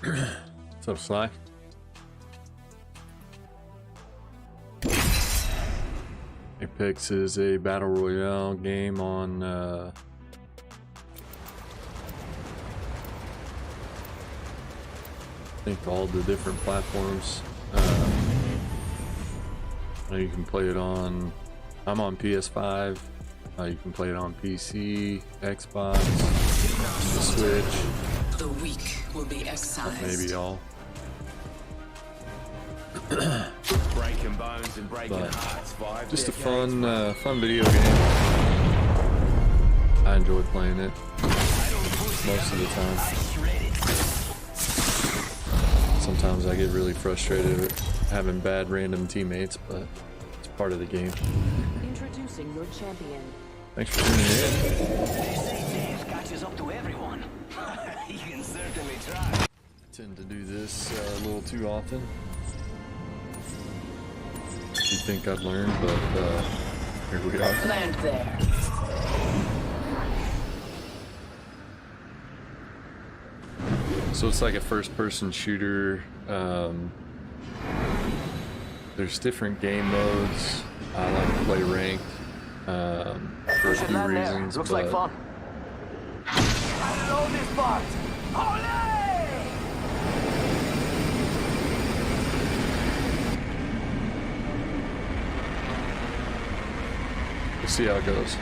What's up, Sly? Apex is a battle royale game on I think all the different platforms. You can play it on. I'm on PS5. You can play it on PC, Xbox, the Switch. The weak will be excised. Maybe all. Breaking bones and breaking hearts. Just a fun video game. I enjoy playing it most of the time. Sometimes I get really frustrated with having bad random teammates, but it's part of the game. Introducing your champion. Thanks for tuning in. They say Dave catches up to everyone. You can certainly try. I tend to do this a little too often. You'd think I'd learn, but here we are. Land there. So it's like a first-person shooter. There's different game modes. I like to play ranked for a few reasons. Looks but like fun. I know this part. we'll see how it goes.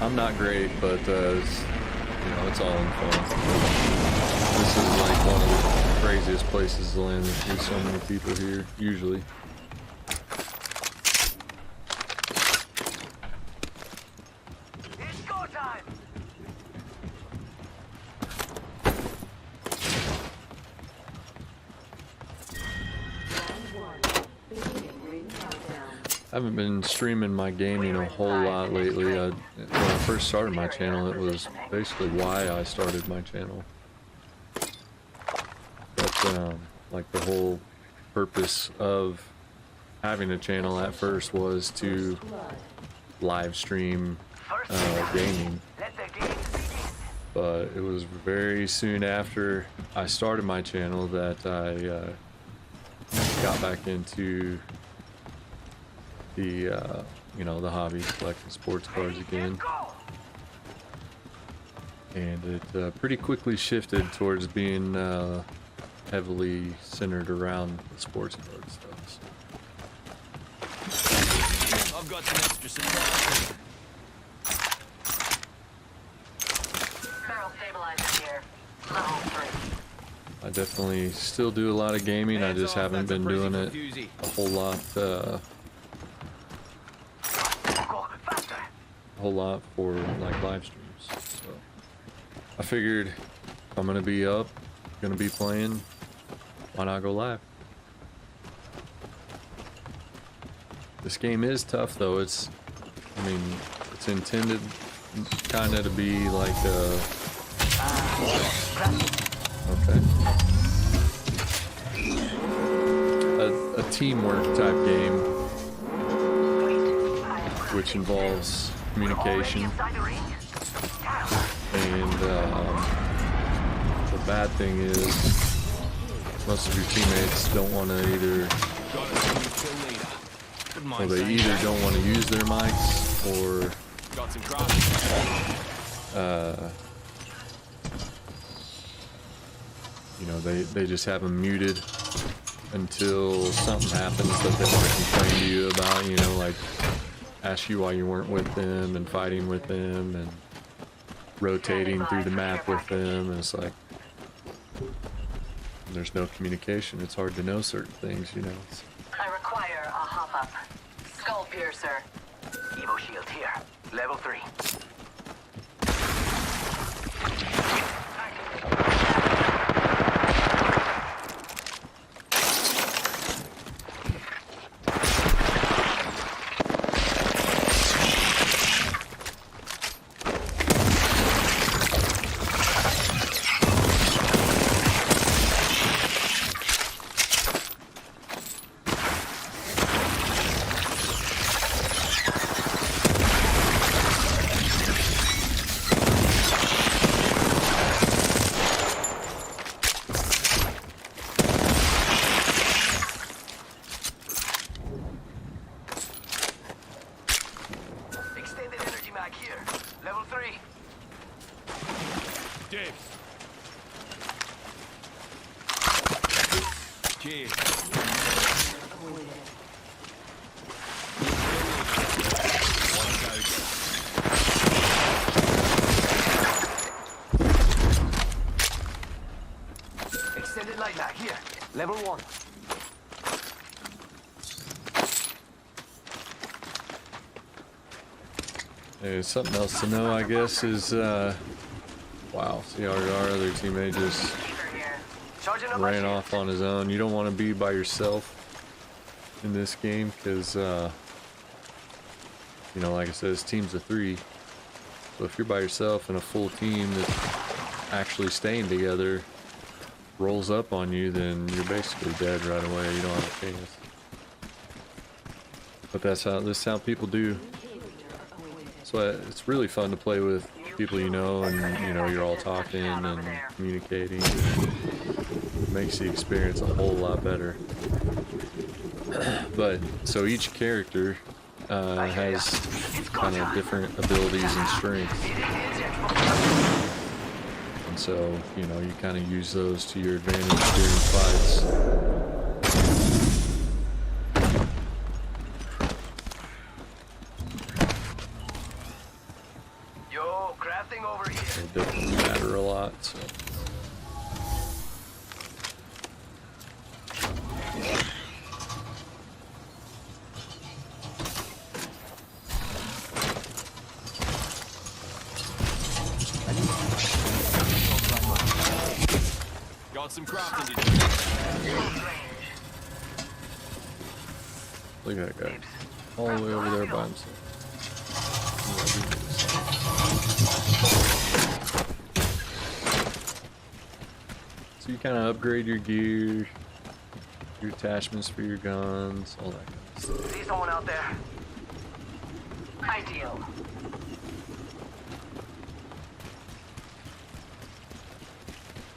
I'm not great, but it's, it's all in fun. This is like one of the craziest places to land. There's so many people here, usually. It's go time. I haven't been streaming my gaming a whole lot lately. When I first started my channel, it was basically why I started my channel. But like the whole purpose of having a channel at first was to live stream gaming. But it was very soon after I started my channel that I got back into the the hobby, collecting sports cards again, and it pretty quickly shifted towards being heavily centered around the sports card stuff. So. I've got some extra supplies. Barrel stabilizer here. Level 3. I definitely still do a lot of gaming. I just haven't been doing it a whole lot. For like live streams. So I figured if I'm gonna be up, gonna be playing, why not go live? This game is tough though. It's intended kind of to be like a teamwork type game, which involves communication, and the bad thing is most of your teammates don't want to either, well, they either don't want to use their mics or they just have them muted until something happens that they want to complain to you about, like ask you why you weren't with them and fighting with them and rotating through the map with them, and it's like there's no communication. It's hard to know certain things, I require a hop-up. Skull piercer. Evo shield here. Level 3. mag here. Level 3. Dibs. Cheers. Extended light mag here. Level 1. Something else to know, I guess, is wow, see our other teammate just Charging up my ran shield. off on his own. You don't want to be by yourself in this game because, you know, like I said, it's teams of 3. So if you're by yourself and a full team that's actually staying together rolls up on you, then you're basically dead right away. You don't have a chance. But this is how people do. So it's really fun to play with people you know, and you know you're all talking and communicating. It makes the experience a whole lot better. But so each character has kind of different abilities and strengths, and so you know you kind of use those to your advantage during fights. Yo, crafting over here. It doesn't matter a lot. So. Got some crafting to do. Look at that guy, all the way over there by himself. So you kind of upgrade your gear, your attachments for your guns, all that kind of stuff. See someone out there? Ideal.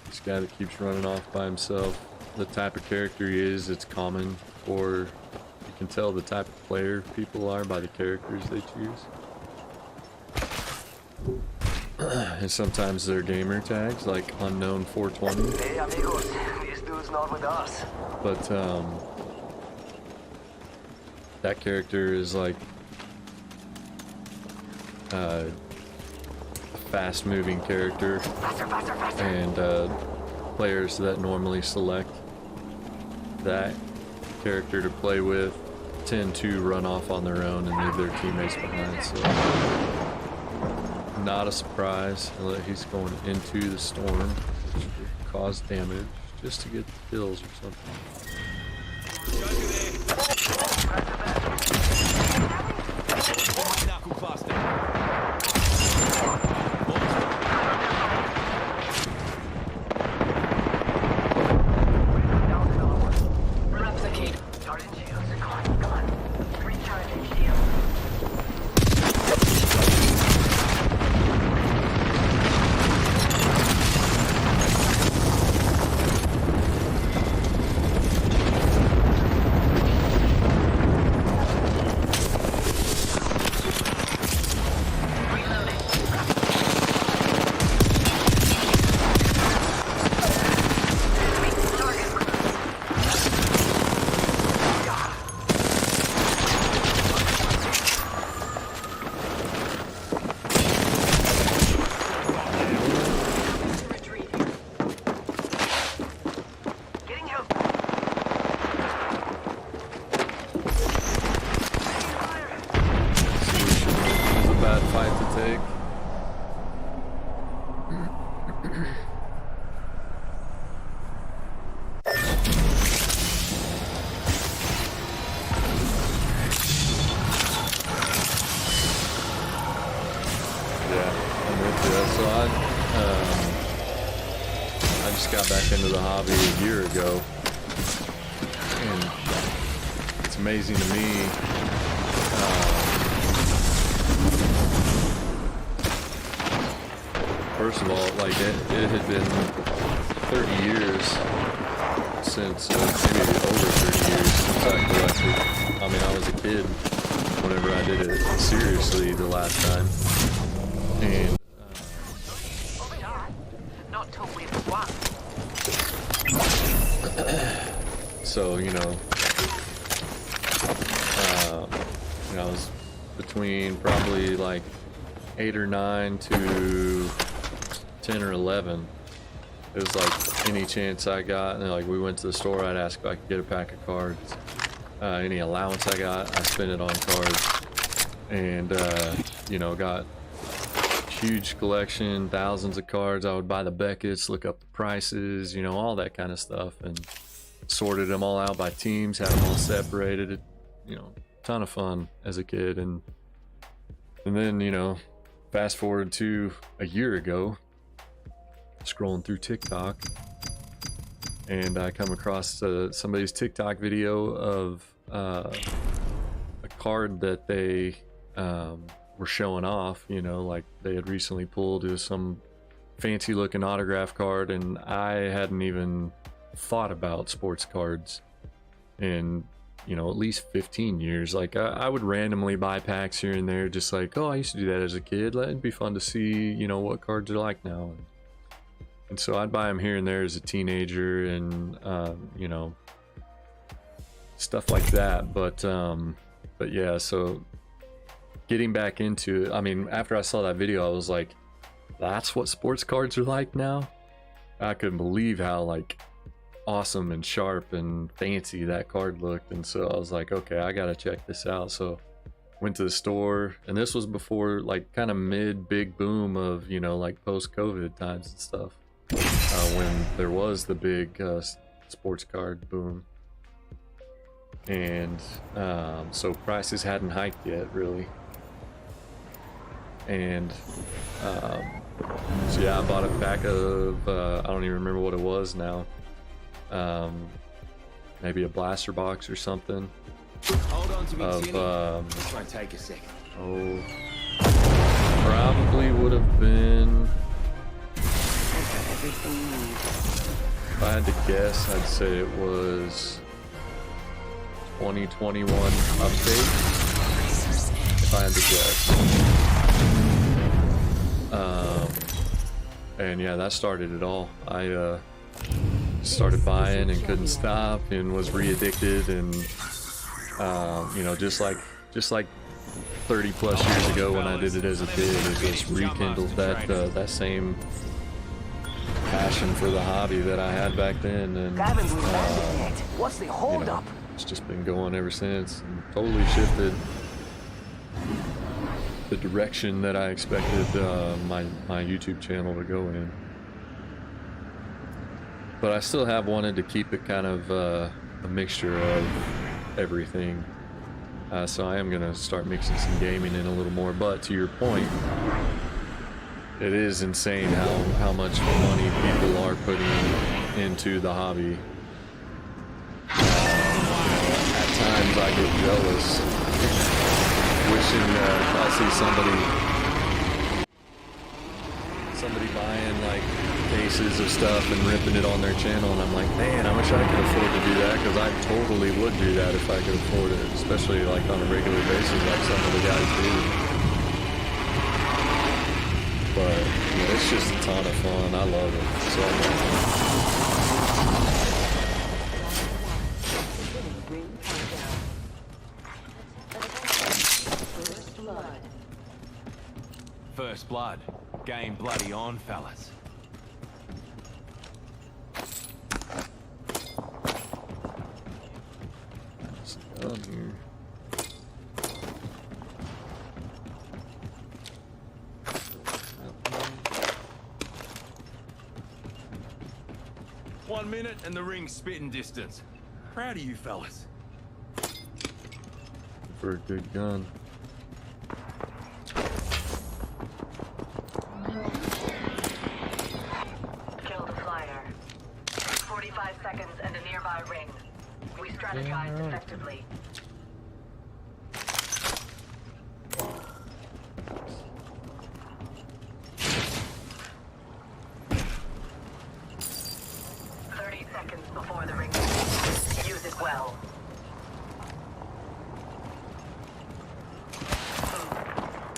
This guy that keeps running off by himself, the type of character he is, it's common, or you can tell the type of player people are by the characters they choose. And sometimes they're gamer tags, like Unknown 420. Hey, amigos. This dude's not with us. But that character is like a fast-moving character, Faster, faster, faster. and players that normally select that character to play with tend to run off on their own and leave their teammates behind. So not a surprise that he's going into the storm, which could cause damage just to get the kills or something. Knuckle cluster. Replicate. Charging shields. Come on, come on. Recharging shield. Getting help. It was a bad fight to take. Yeah, I'm with you. So I just got back into the hobby a year ago, and it's amazing to me. First of all, like it had been 30 years since, maybe over 30 years since I collected. I mean, I was a kid whenever I did it seriously the last time. And Not till we've won. so, I was between probably like 8 or 9 to 10 or 11. It was like any chance I got, and like we went to the store, I'd ask if I could get a pack of cards. Any allowance I got, I spent it on cards. And, got huge collection, thousands of cards. I would buy the Beckett's, look up the prices, all that kind of stuff, and sorted them all out by teams, had them all separated. Ton of fun as a kid. And then, fast forward to a year ago, scrolling through TikTok, and I come across somebody's TikTok video of a card that they were showing off. Like they had recently pulled some fancy looking autograph card, and I hadn't even thought about sports cards in at least 15 years. Like I would randomly buy packs here and there, just like, oh, I used to do that as a kid, it'd be fun to see what cards are like now. And so I'd buy them here and there as a teenager, and stuff like that. But yeah, so getting back into it, I mean, after I saw that video, I was like, that's what sports cards are like now. I couldn't believe how like awesome and sharp and fancy that card looked. And so I was like, okay, I gotta check this out. So went to the store, and this was before like kind of mid big boom of like post-COVID times and stuff, when there was the big sports card boom. And so prices hadn't hiked yet really. And so yeah, I bought a pack of I don't even remember what it was now, maybe a blaster box or something Hold on to me, of This might take a second. probably would have been, Everything you need. if I had to guess, I'd say it was 2021 update, if I had to guess. And yeah, that started it all. I started buying and couldn't stop, and was re-addicted, and just like 30 plus years ago when I did it as a kid, it just rekindled that same passion for the hobby that I had back then. And Haven't we landed yet? What's the hold up? it's just been going ever since, and totally shifted the direction that I expected my YouTube channel to go in. But I still have wanted to keep it kind of a mixture of everything. So I am going to start mixing some gaming in a little more. But to your point, it is insane how much money people are putting into the hobby. At times I get jealous, wishing I see somebody buying like cases of stuff and ripping it on their channel, and I'm like, man, I wish I could afford to do that, because I totally would do that if I could afford it, especially like on a regular basis like some of the guys do. But it's just a ton of fun. I love it so much. Ring countdown. First blood. Game bloody on, fellas. Down here. One minute and the ring's spitting distance. Proud of you, fellas. For a good gun. Kill the flyer. 45 seconds and a nearby ring. We strategized effectively. Before the ring. Use it well.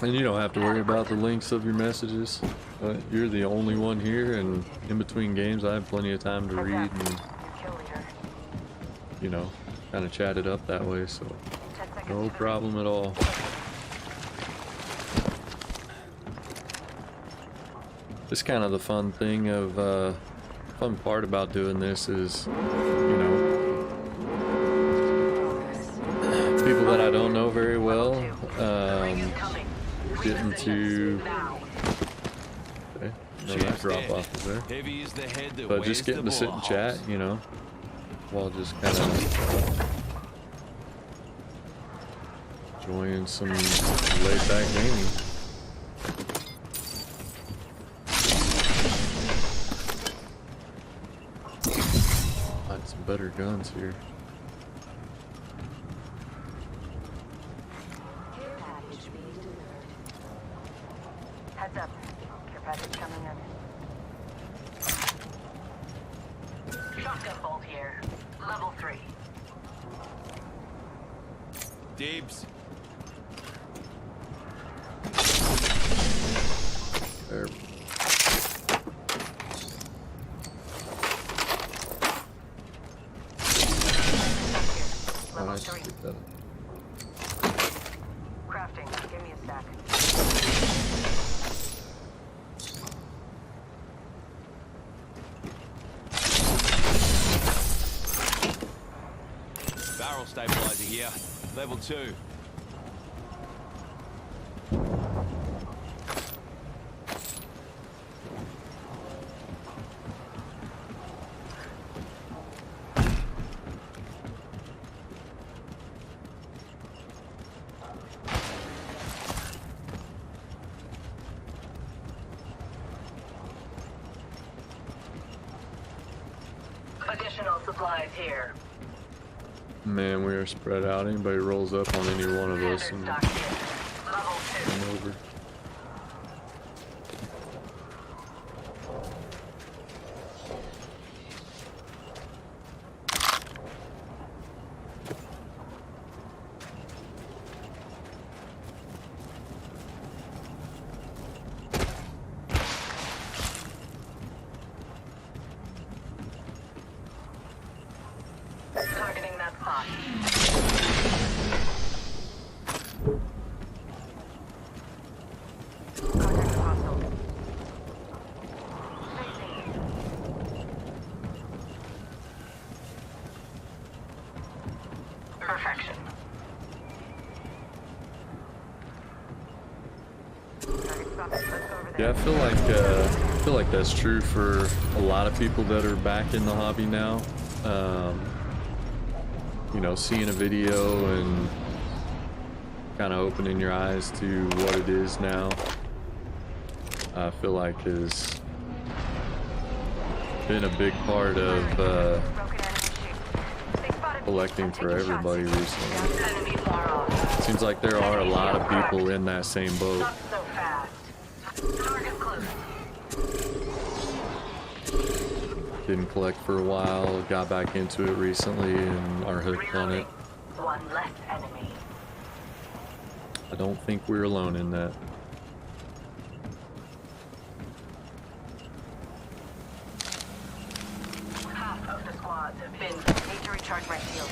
And you don't have to worry about the links of your messages. You're the only one here, and in between games, I have plenty of time to read and, Kill leader. you know, kind of chat it up that way, so 10 seconds. no problem at all. It's kind of the fun thing of, fun part about doing this is, you know, people that I don't know very well, getting to, okay, no, that drop off is there. Heavy is the head that But weighs just getting the to sit and balls. chat, you know, while just kind of enjoying some laid back gaming. Find some better guns here. Heads up. Care package coming in. Shotgun bolt here. Level 3. Dibs. There. Level Alright, 3. get that. Crafting. Give me a sec. Barrel stabilizer here. Level 2. Additional supplies here. Man, we are spread out. Anybody rolls up on any one of us and Standard stock kit. Level 2. I'm over. Targeting that spot. Contact hostile. Perfection. Target spotted. Let's go over there. Yeah, I feel like that's true for a lot of people that are back in the hobby now. You know, seeing a video and kind of opening your eyes to what it is now, I feel like has been a big part of Broken enemy shoot. They spotted me. collecting I'm for taking shots. everybody recently. Enemy far off. Seems like there are a lot of people in that same boat. Not so fast. Target close. Didn't collect for a while, got back into it recently and are hooked on it. One less enemy. I don't think we're alone in that. Half of the squads have been. Need to recharge my shield.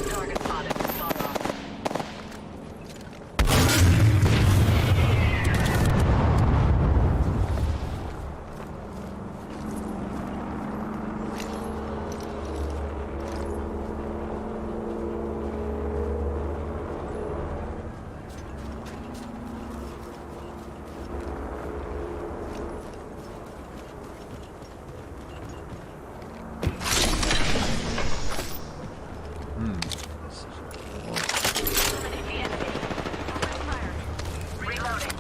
Target spotted. Far off. Eliminate the enemy. Fire. Reloading.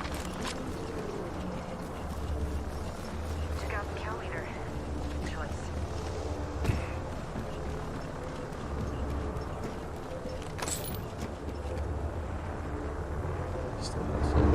Took out the kill leader. Choice. Still got somebody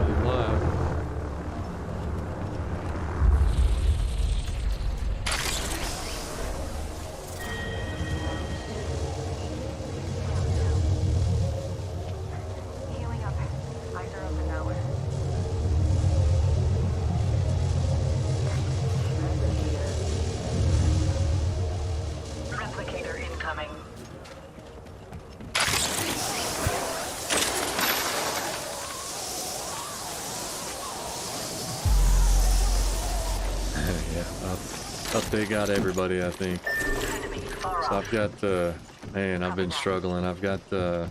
Update got everybody, I think. Enemy far So off. I've got the... Man, I've been struggling. I've got the...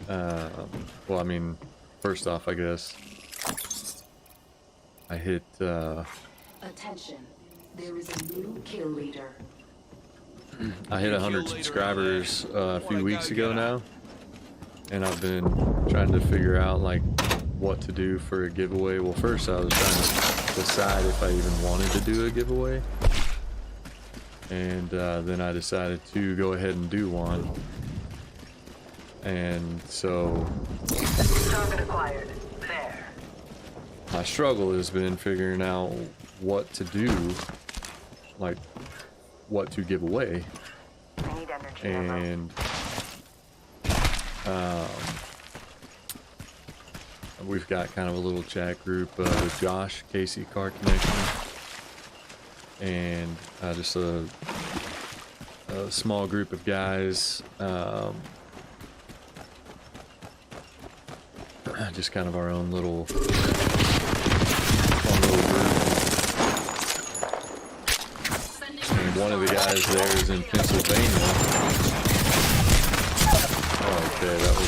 well, I mean, first off, I guess, I hit, Attention. There is a new kill leader. I hit 100 subscribers a few weeks ago now, and I've been trying to figure out like what to do for a giveaway. Well, first I was trying to decide if I even wanted to do a giveaway, and then I decided to go ahead and do one. And so Target acquired. There. my struggle has been figuring out what to do, like what to give away. I need energy ammo. And we've got kind of a little chat group with Josh, Casey, Car Connection, and just a small group of guys, just kind of our own little group. And one of the guys there is in Pennsylvania. Oh, okay, that was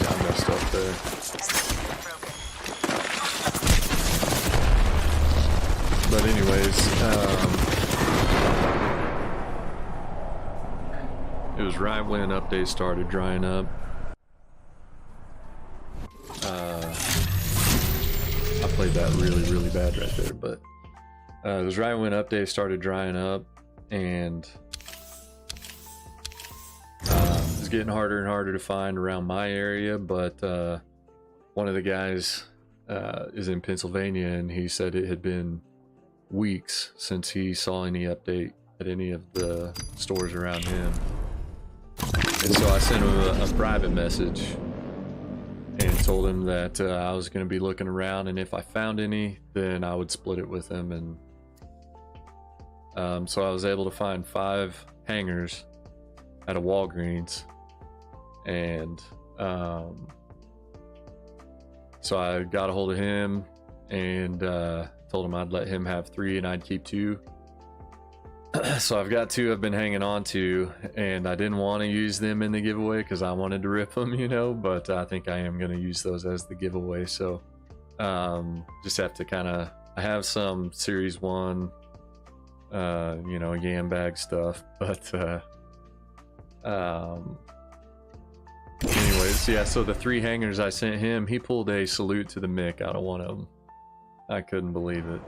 got messed up there. But anyways, it was right when updates started drying up. I played that really bad right there, but it was right when updates started drying up, and it was getting harder and harder to find around my area. But one of the guys is in Pennsylvania, and he said it had been weeks since he saw any update at any of the stores around him. And so I sent him a private message and told him that I was going to be looking around, and if I found any, then I would split it with him. And so I was able to find 5 hangers at a Walgreens, and so I got a hold of him and told him I'd let him have 3 and I'd keep 2. So I've got 2 I've been hanging on to, and I didn't want to use them in the giveaway because I wanted to rip them, you know, but I think I am going to use those as the giveaway. So just have to kind of, I have some Series 1, you know, yam bag stuff, but anyways, yeah, so the 3 hangers I sent him, he pulled a salute to the Mick out of one of them. I couldn't believe it.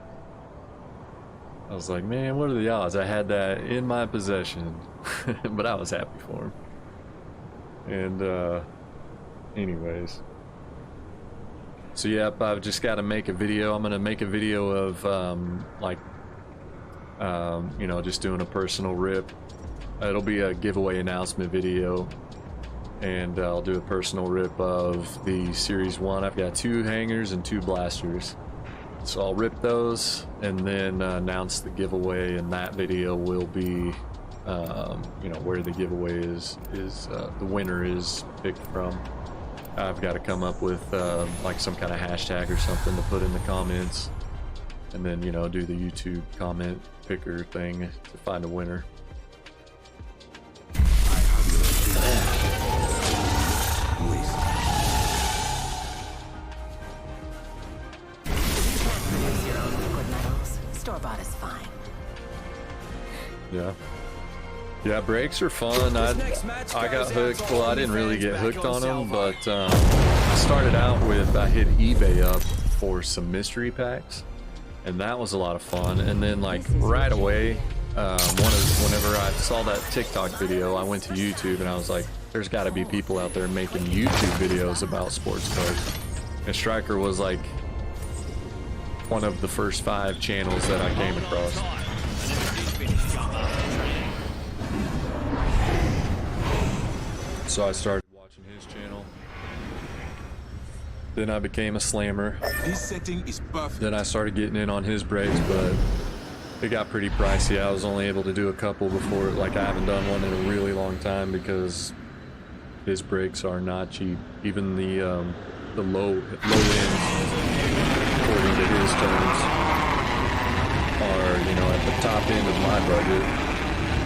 I was like, man, what are the odds? I had that in my possession, but I was happy for him. And anyways, so yep, I've just got to make a video. I'm gonna make a video of you know, just doing a personal rip. It'll be a giveaway announcement video, and I'll do a personal rip of the Series 1. I've got 2 hangers and 2 blasters. So I'll rip those and then announce the giveaway, and that video will be, you know, where the giveaway is the winner is picked from. I've got to come up with like some kind of hashtag or something to put in the comments, and then, you know, do the YouTube comment picker thing to find a winner. Store-bought is fine. Yeah, brakes are fun. I got hooked. Well, I didn't really get hooked on them, but I started out with, I hit eBay up for some mystery packs, and that was a lot of fun. And then like right away, whenever I saw that TikTok video, I went to YouTube and I was like, there's got to be people out there making YouTube videos about sports cars. And Striker was like one of the first 5 channels that I came across. So I started watching his channel. Then I became a slammer. This setting is perfect. Then I started getting in on his brakes, but it got pretty pricey. I was only able to do a couple before, like I haven't done one in a really long time because his brakes are not cheap. Even the low end to his terms are, you know, at the top end of my budget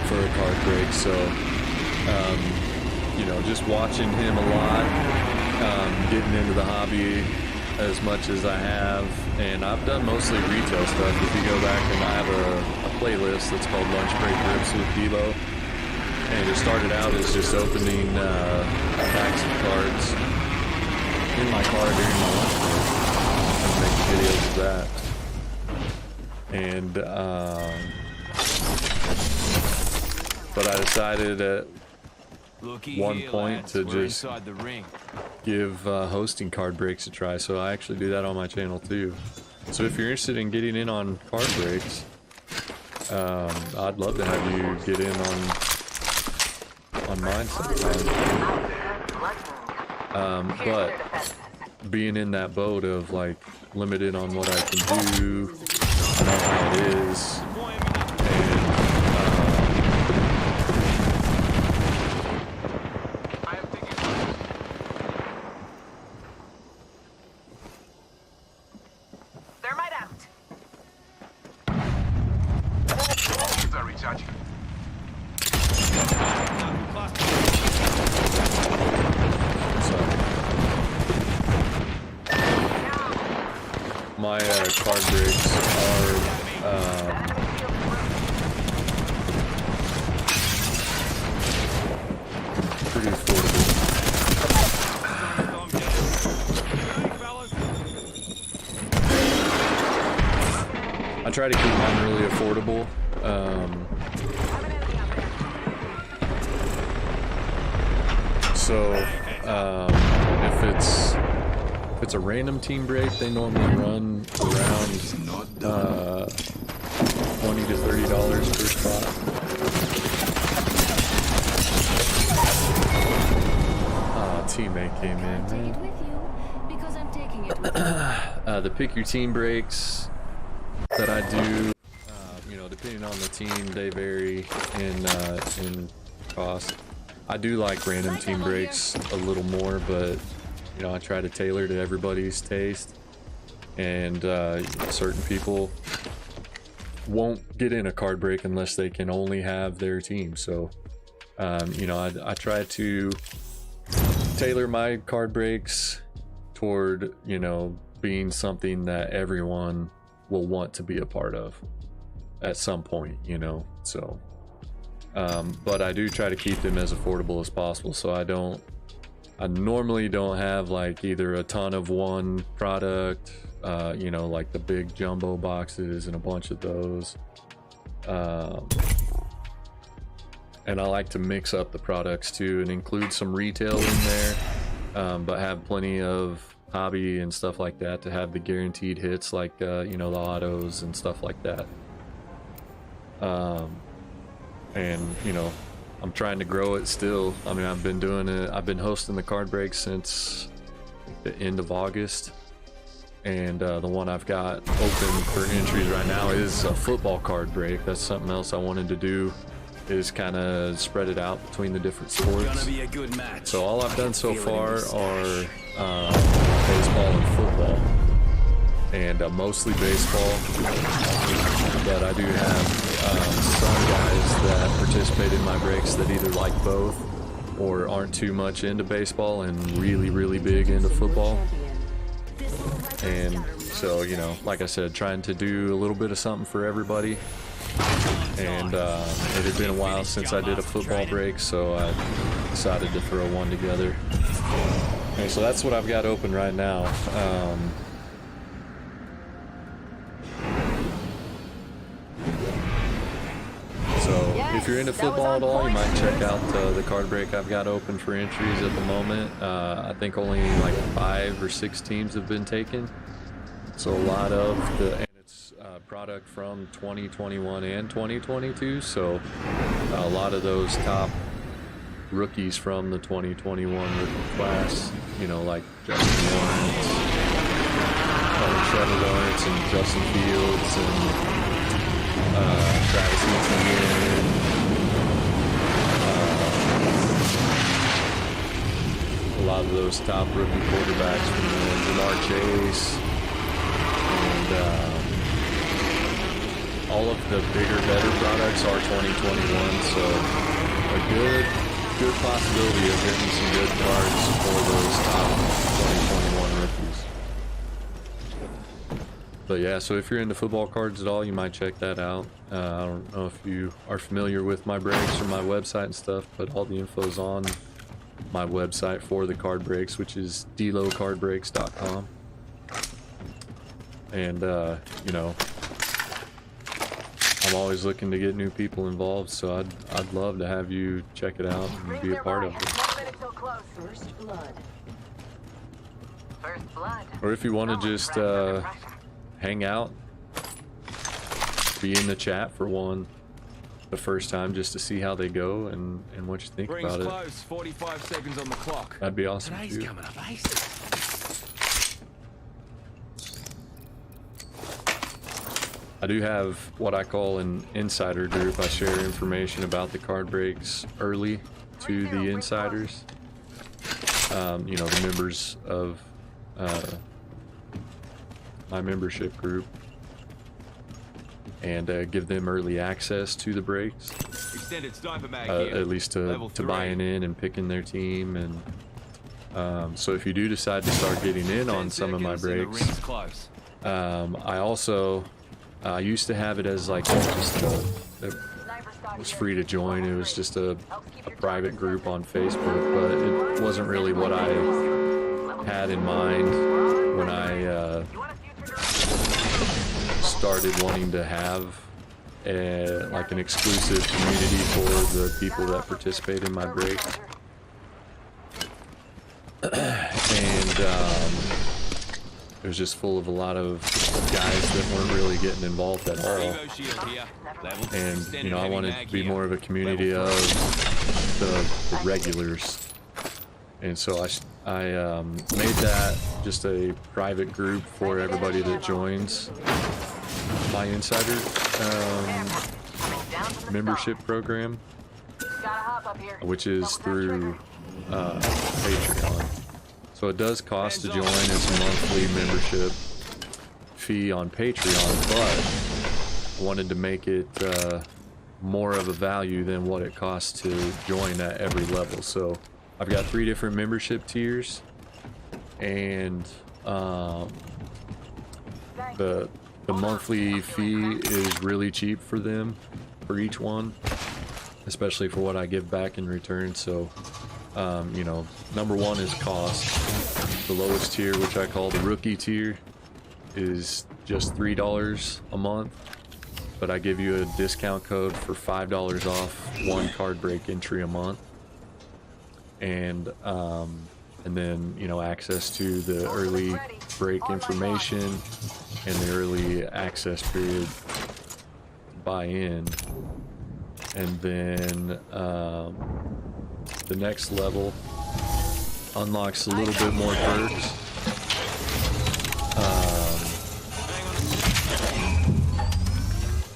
for a card break. So, you know, just watching him a lot, getting into the hobby as much as I have, and I've done mostly retail stuff. If you go back, and I have a playlist that's called Lunch Break Rips with Debo, and it started out as just opening packs of cards in my car during my lunch break and make videos of that. And but I decided at one point to just give hosting card breaks a try, so I actually do that on my channel too. So if you're interested in getting in on card breaks, I'd love to have you get in on mine sometime. But being in that boat of like limited on what I can do, I know how it is, my card breaks are pretty affordable. I try to keep mine really affordable. So if it's a random team break, they normally run around $20 to $30 per spot. Teammate came in. The pick your team breaks that I do, you know, depending on the team, they vary in cost. I do like random team breaks a little more, but you know, I try to tailor to everybody's taste, and certain people won't get in a card break unless they can only have their team. So, you know, I try to tailor my card breaks toward, you know, being something that everyone will want to be a part of at some point, you know. So, but I do try to keep them as affordable as possible. So I normally don't have like either a ton of one product, you know, like the big jumbo boxes and a bunch of those. And I like to mix up the products too and include some retail in there, but have plenty of hobby and stuff like that to have the guaranteed hits, like, you know, the autos and stuff like that. And, you know, I'm trying to grow it still. I mean, I've been doing it. I've been hosting the card break since the end of August. And the one I've got open for entries right now is a football card break. That's something else I wanted to do, is kind of spread it out between the different sports. So all I've done so far are baseball and football. And mostly baseball. But I do have some guys that participate in my breaks that either like both or aren't too much into baseball and really, really big into football. And so, you know, like I said, trying to do a little bit of something for everybody. And it had been a while since I did a football break, so I decided to throw one together. Okay, so that's what I've got open right now. So if you're into football at all, you might check out the card break I've got open for entries at the moment. I think only like 5 or 6 teams have been taken. So a lot of and it's product from 2021 and 2022. So a lot of those top rookies from the 2021 rookie class, you know, like Justin Lawrence, Trevor Lawrence, and Justin Fields, and Travis Etienne, a lot of those top rookie quarterbacks from Jamar Chase, and all of the bigger, better products are 2021, so a good possibility of getting some good cards for those top 2021 rookies. But yeah, so if you're into football cards at all, you might check that out. I don't know if you are familiar with my breaks or my website and stuff, but all the info's on my website for the card breaks, which is delocardbreaks.com. And you know, I'm always looking to get new people involved, so I'd love to have you check it out and be a part of it. 1 minute till close. First blood. First blood. Or if you want to just hang out, be in the chat for the first time, just to see how they go and what you think Rings about it. close. 45 seconds on the clock. That'd be awesome Today's too. coming up, eh? I do have what I call an insider group. I share information about the card breaks early to the insiders. You know, the members of my membership group, and give them early access to the breaks, Extended sniper mag here. at least Level to 3. buying in and picking their team. And so if you do decide to start getting in 10 on some of my seconds and the breaks, ring's close. I also used to have it as like just it was free to join. It was just a private group on Facebook, but it wasn't really what I had in mind when I started wanting to have like an exclusive community for the people that participate in my breaks. And it was just full of a lot of guys that weren't really getting involved at all. Evo shield here. Level 2. And Extended you know, I heavy wanted mag to be here. more of a community Level of the regulars, and so I made that just a private group for everybody that joins my insider membership program, Gotta hop up here. which is through Patreon. So it does cost to join. It's a monthly membership fee on Patreon, but I wanted to make it more of a value than what it costs to join at every level. So I've got 3 different membership tiers, and the monthly fee is really cheap for them, for each one, especially for what I give back in return. So you know, number one is cost. The lowest tier, which I call the rookie tier, is just $3 a month, but I give you a discount code for $5 off 1 card break entry a month, and then, you know, access to the early break information and the early access period buy in. And then the next level unlocks a little bit more perks.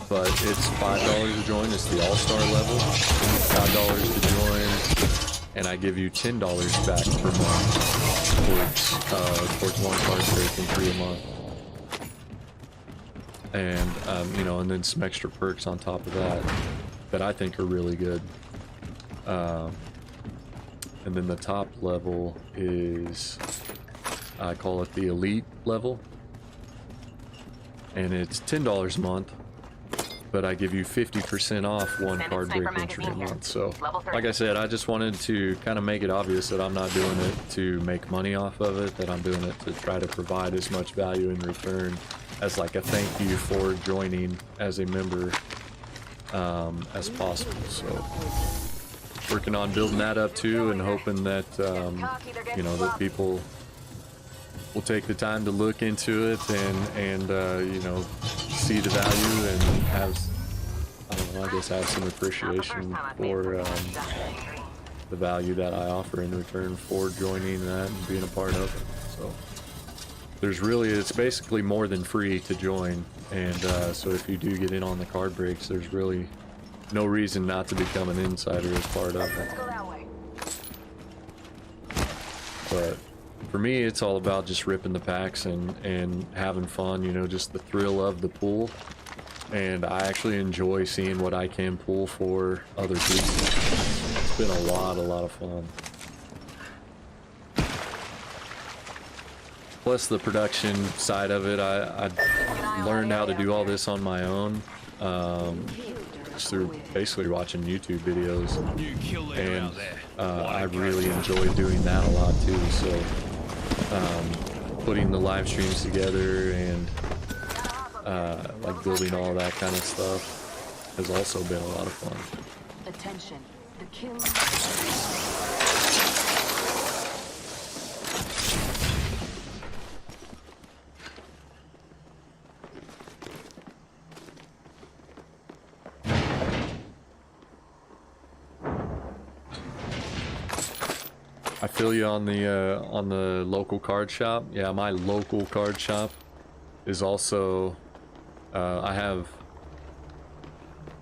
But it's $5 to join. It's the all-star level. $5 to join, and I give you $10 back per month towards 1 card break and 3 a month. And you know, and then some extra perks on top of that I think are really good. And then the top level is, I call it the elite level, and it's $10 a month, but I give you 50% off 1 card break entry a month. So like I said, I just wanted to kind of make it obvious that I'm not doing it to make money off of it, that I'm doing it to try to provide as much value in return as like a thank you for joining as a member as possible. So working on building that up too, and hoping that you know, that people will take the time to look into it and you know, see the value and have, I don't know, I guess have some appreciation for the value that I offer in return for joining that and being a part of it. So there's really, it's basically more than free to join, and so if you do get in on the card breaks, there's really no reason not to become an insider as part of it. Let's go that way. But for me, it's all about just ripping the packs and having fun, you know, just the thrill of the pool. And I actually enjoy seeing what I can pull for other people. It's been a lot of fun. Plus the production side of it, I learned how to do all this on my own, just through basically watching YouTube videos. New kill leader And out there. I really enjoy doing that a lot too. So putting the live streams together and like building all that kind of stuff has also been a lot of fun. Attention. The kill. I feel you on the local card shop. Yeah, my local card shop is also I have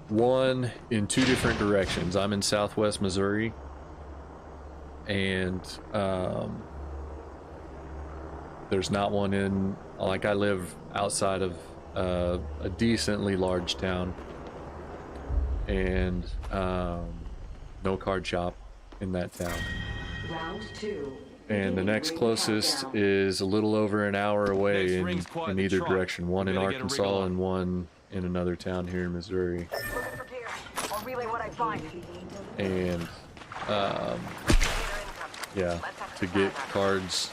one in two different directions. I'm in Southwest Missouri, and there's not one in, like, I live outside of a decently large town, and no card shop in that town. Round 2. And the next closest is a little over an hour away Next ring's quite in the either trot. direction. One in Better get a wriggle Arkansas on. and one in another town here in Missouri. Looking for gear. I'll relay what I find. And yeah, to get cards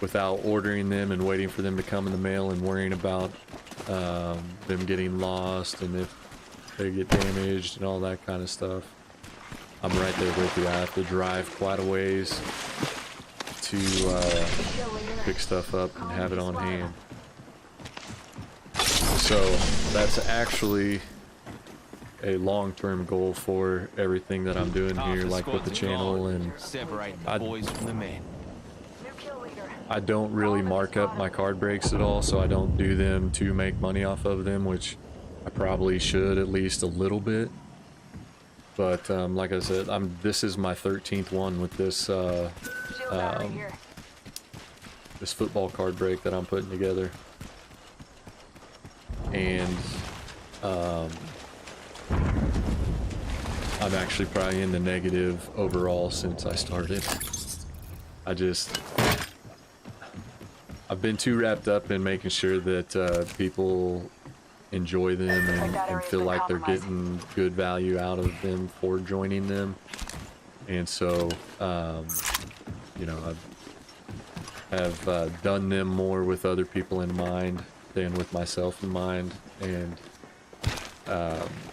without ordering them and waiting for them to come in the mail and worrying about them getting lost and if they get damaged and all that kind of stuff. I'm right there with you. I have to drive quite a ways to pick stuff up and have it on hand. So that's actually a long-term goal for everything that I'm doing here, like with the channel, and Separate the I'd- boys from the men. New kill leader. I don't really mark up my card breaks at all, so I don't do them to make money off of them, which I probably should at least a little bit. But like I said, this is my 13th one with this Shield battery here. this football card break that I'm putting together. And I'm actually probably in the negative overall since I started. I've been too wrapped up in making sure that people enjoy them and feel like they're getting good value out of them for joining them. And so, you know, I've done them more with other people in mind than with myself in mind. And,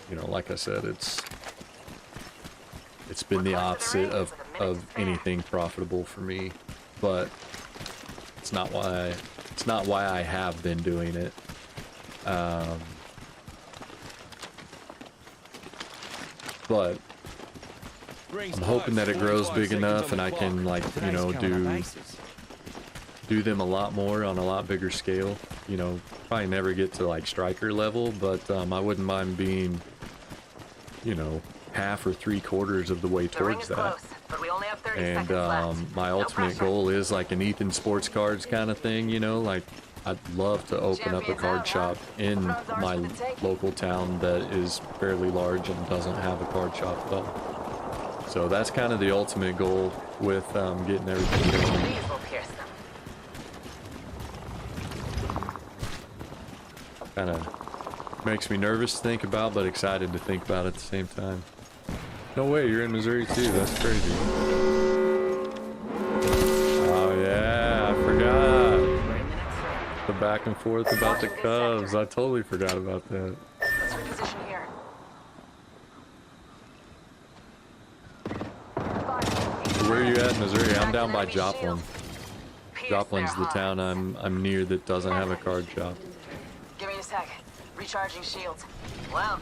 you know, like I said, it's been the opposite of anything profitable for me, but it's not why I have been doing it. But I'm hoping that it grows big enough and I can, like, you know, do them a lot more on a lot bigger scale. You know, probably never get to like striker level, but I wouldn't mind being, you know, half or 3/4 of the way The ring towards is that. close, but we only have 30 And seconds left. my No ultimate pressure. goal is like an Ethan Sports Cards kind of thing, you know, like I'd love to open up a Champions card out, shop huh? in Thrones ours my for the taking. local town that is fairly large and doesn't have a card shop at all. So that's kind of the ultimate goal with getting everything going. These will pierce them. Kind of makes me nervous to think about, but excited to think about at the same time. No way, you're in Missouri too. That's crazy. Oh yeah, I forgot. The back and forth about the Cubs. I totally forgot about that. Let's reposition here. Where are you at in Missouri? I'm down by Enemy Joplin. shield. Pierce Joplin's their the town hearts. I'm near that doesn't have a card shop. Give me a sec. Recharging shields. Well.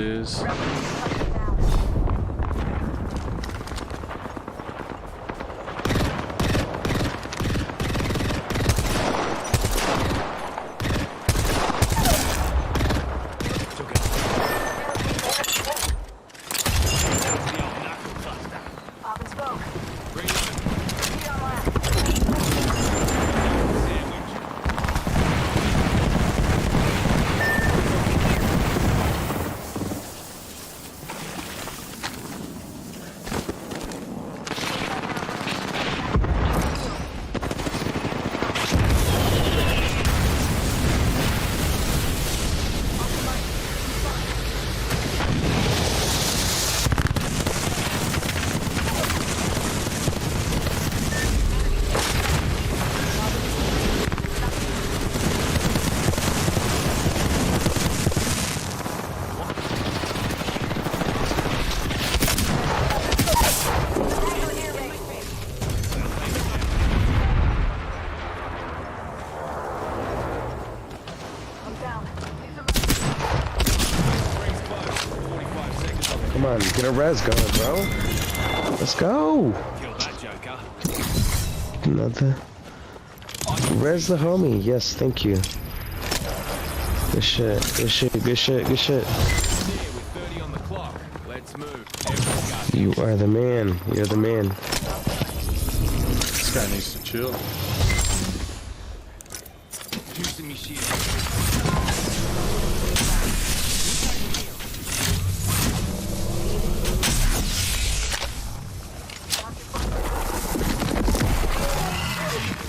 is. Pop and smoke. Bring it in. Be on left. Sandwich. I'm down. Rings close. 45 seconds on the Come on, get a res going, bro. Let's go. kill that joker. Another. Res the homie. Yes, thank you. Good shit. Good shit. Good shit. Good shit. Here with 30 on the clock. Let's move. Everyone You are the man. You're the man. This guy needs to chill. Juicing me shield.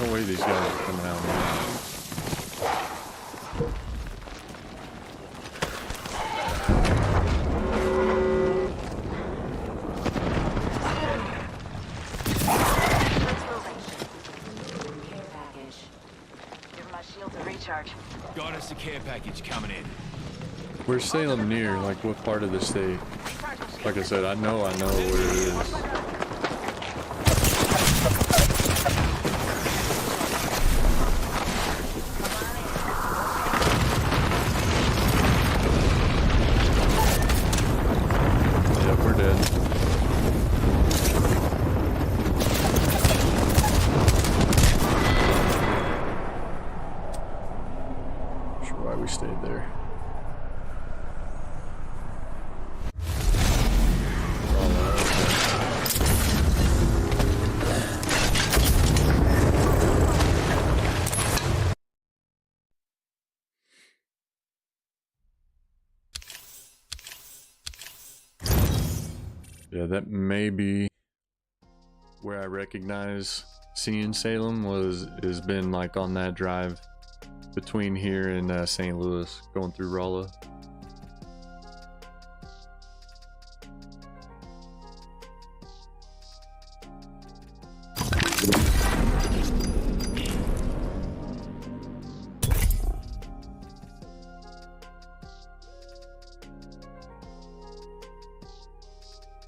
No way these guys are coming out now. Let's moving. Care package. Give my shield a recharge. Got us a care package coming in. Where's Salem near? Like what part of the state? Like I said, I know where it is. Yep, we're dead. Not sure why we stayed there. Yeah, that may be where I recognize seeing Salem has been like on that drive between here and St. Louis, going through Rolla.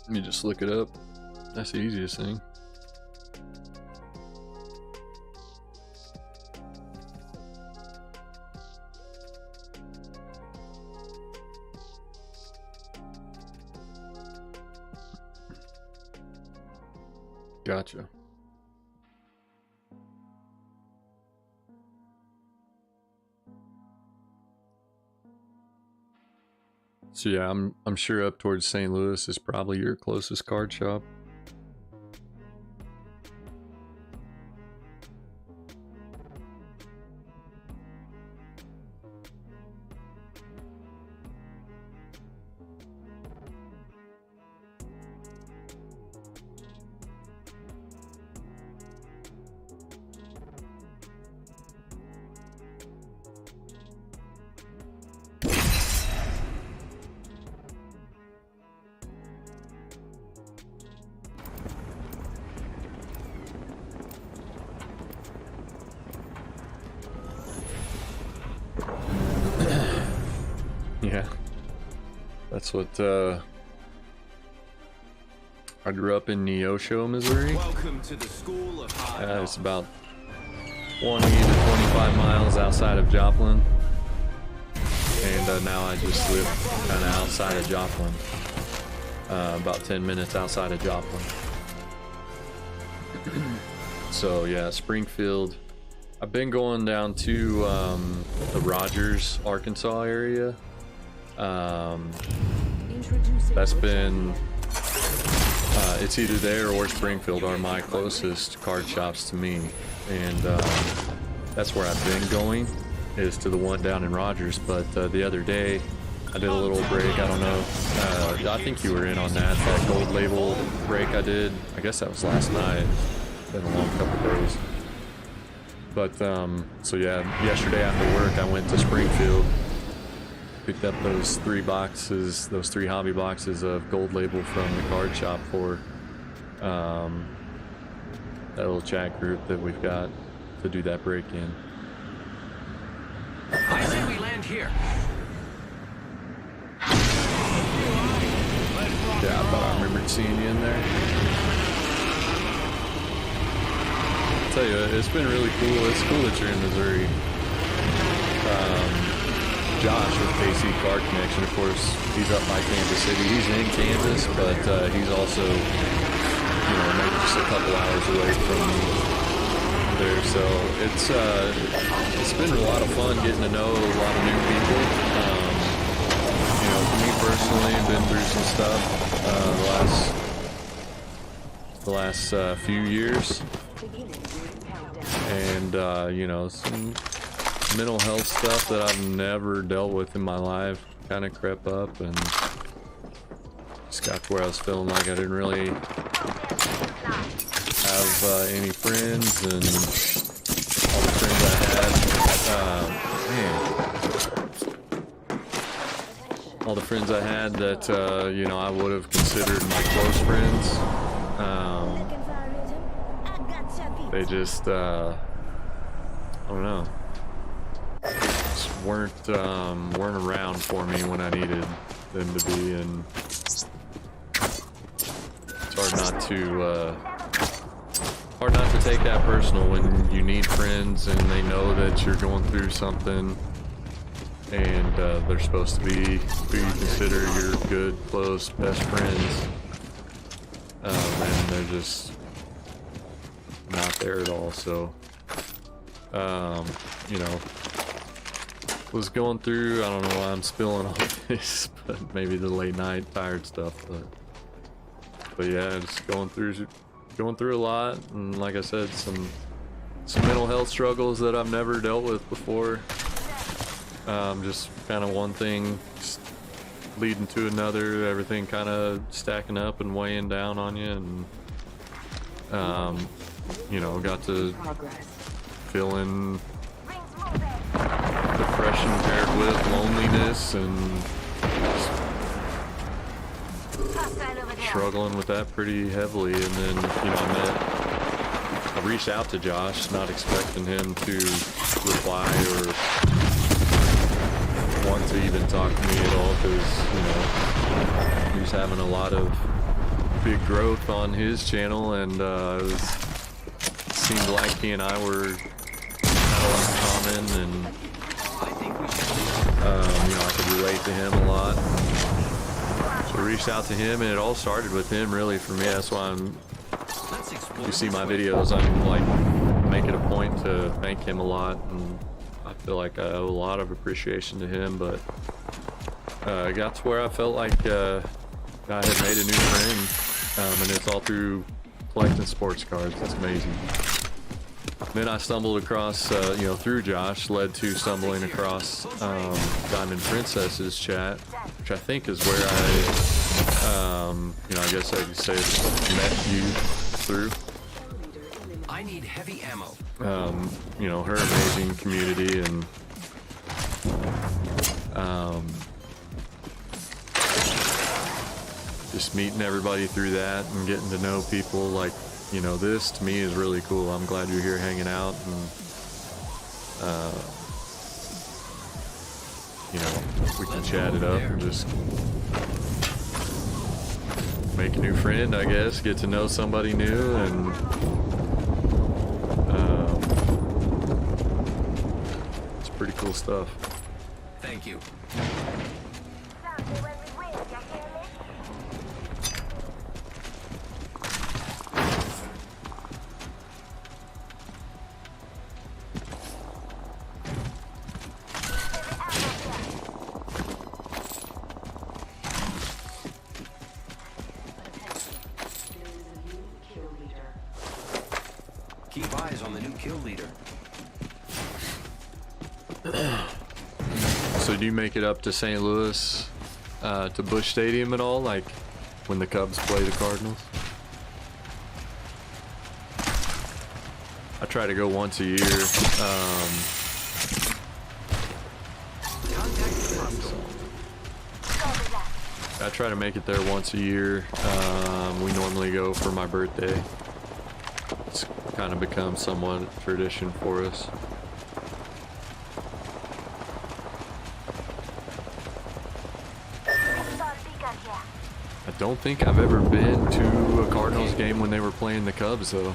Let me just look it up. That's the easiest thing. Gotcha. So yeah, I'm sure up towards St. Louis is probably your closest card shop. Yeah, that's what I grew up in Neosho, Missouri. Welcome to the School of Hard It's Knocks. about 20 to 25 miles outside of Joplin, and and now I just live kind of outside of Joplin, about 10 minutes outside of Joplin. So yeah, Springfield. I've been going down to the Rogers, Arkansas area. That's been it's either there or Springfield are my closest card shops to me, and that's where I've been going, is to the one down in Rogers. But the other day I did a little break. I don't know, I think you were in on that Gold Label break I did. I guess that was last night. It's been a long couple days. But so yeah, yesterday after work I went to Springfield, picked up those 3 boxes, those 3 hobby boxes of Gold Label from the card shop for that little chat group that we've got to do that break in. I say we land here. Yeah, I thought I remembered seeing you in there. I'll tell you, it's been really cool. It's cool that you're in Missouri. Josh with KC Card Connection, of course, he's up by Kansas City. He's in Kansas, but he's also, you know, maybe just a couple hours away from there. So it's been a lot of fun getting to know a lot of new people. You know, for me personally, I've been through some stuff the last few years, and you know, some mental health stuff that I've never dealt with in my life kind of crept up, and just got to where I was feeling like I didn't really have any friends, and all the friends I had, all the friends I had that you know, I would have considered my close friends, they just I don't know, just weren't around for me when I needed them to be, and it's hard not to take that personal when you need friends and they know that you're going through something, and they're supposed to be who you consider your good, close, best friends, and they're just not there at all. So you know, was going through, I don't know why I'm spilling all this, but maybe the late night tired stuff, but yeah, just going through a lot, and like I said, some mental health struggles that I've never dealt with before. Just kind of one thing leading to another, everything kind of stacking up and weighing down on you, and you know, got to feeling depression paired with loneliness, and struggling with that pretty heavily. And then, you know, I reached out to Josh, not expecting him to reply or want to even talk to me at all, because, you know, he's having a lot of big growth on his channel, and it seemed like he and I were kind of uncommon, and you know, I could relate to him a lot. So I reached out to him, and it all started with him, really, for me. That's why you see my videos, I'm like, make it a point to thank him a lot, and I feel like I owe a lot of appreciation to him. But I got to where I felt like I had made a new friend, and it's all through collecting sports cards. That's amazing. Then I stumbled across, you know, through Josh, led to stumbling across Diamond Princess's chat, which I think is where I, you know, I guess I could say met you through. I need heavy ammo. You know, her amazing community, and just meeting everybody through that and getting to know people like, you know, this to me is really cool. I'm glad you're here hanging out, and you know, we can chat it up and just make a new friend, I guess, get to know somebody new, and it's pretty cool stuff. Thank you. Keep eyes on the new kill leader. So do you make it up to St. Louis, to Busch Stadium at all, like when the Cubs play the Cardinals? I try to go once a year. I try to make it there once a year. We normally go for my birthday. It's kind of become somewhat a tradition for us. I don't think I've ever been to a Cardinals game when they were playing the Cubs, though.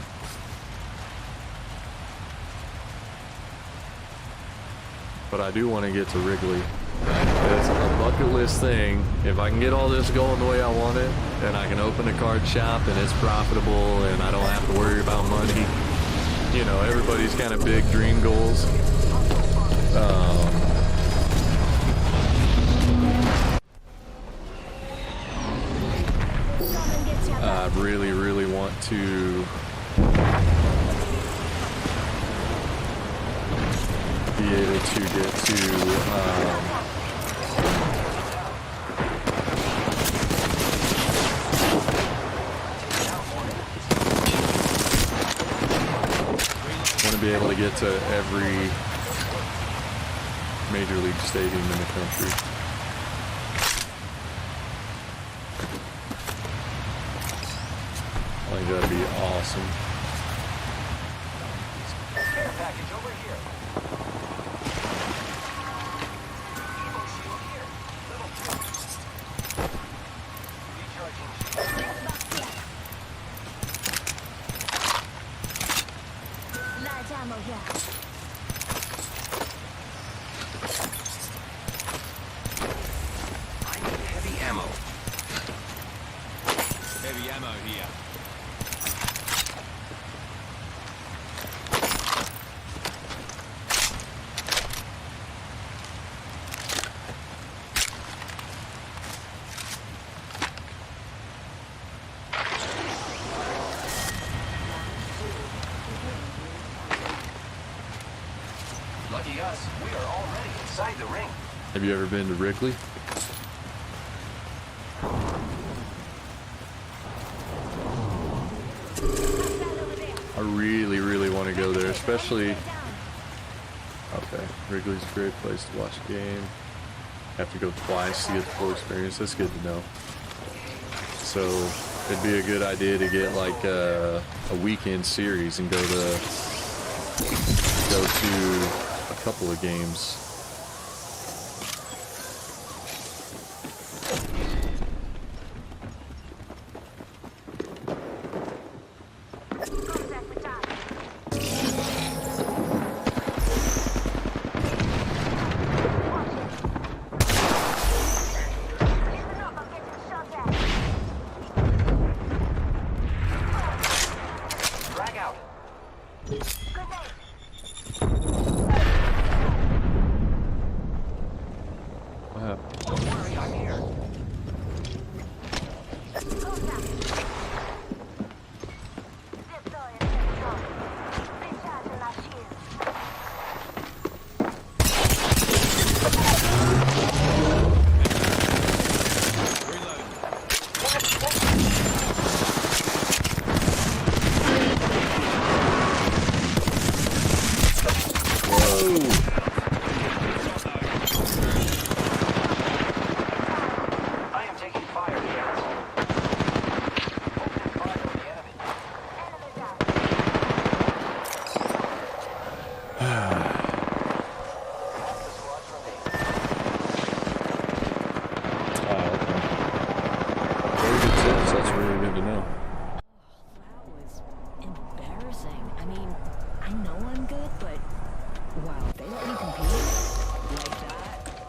But I do want to get to Wrigley. It's a bucket list thing. If I can get all this going the way I want it, and I can open a card shop and it's profitable and I don't have to worry about money. You know, everybody's kind of big dream goals. I really, really want to be able to get to be able to get to every major league stadium in the country. I think that'd be awesome. Care package over here. Evo shield here. Level 2. Recharging. Ammo here. I need heavy ammo. Heavy ammo here. Lucky us, we are already inside the ring. Have you ever been to Wrigley? I really, really want to go there, especially... Okay, Wrigley's a great place to watch a game. Have to go twice to get the full experience. That's good to know. So, it'd be a good idea to get like a weekend series and go to a couple of games.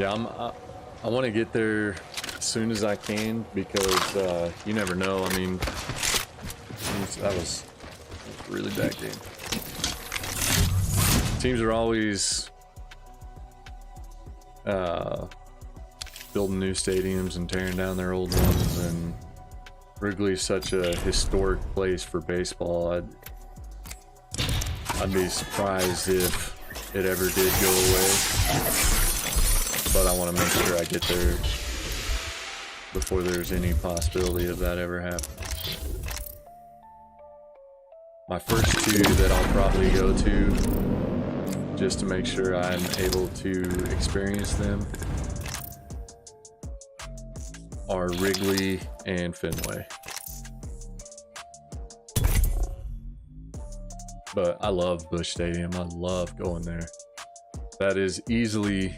Yeah, I want to get there as soon as I can because you never know. I mean, that was a really bad game. Teams are always building new stadiums and tearing down their old ones, and Wrigley's such a historic place for baseball. I'd be surprised if it ever did go away, but I want to make sure I get there before there's any possibility of that ever happening. My first two that I'll probably go to, just to make sure I'm able to experience them, are Wrigley and Fenway. But I love Busch Stadium. I love going there. That is easily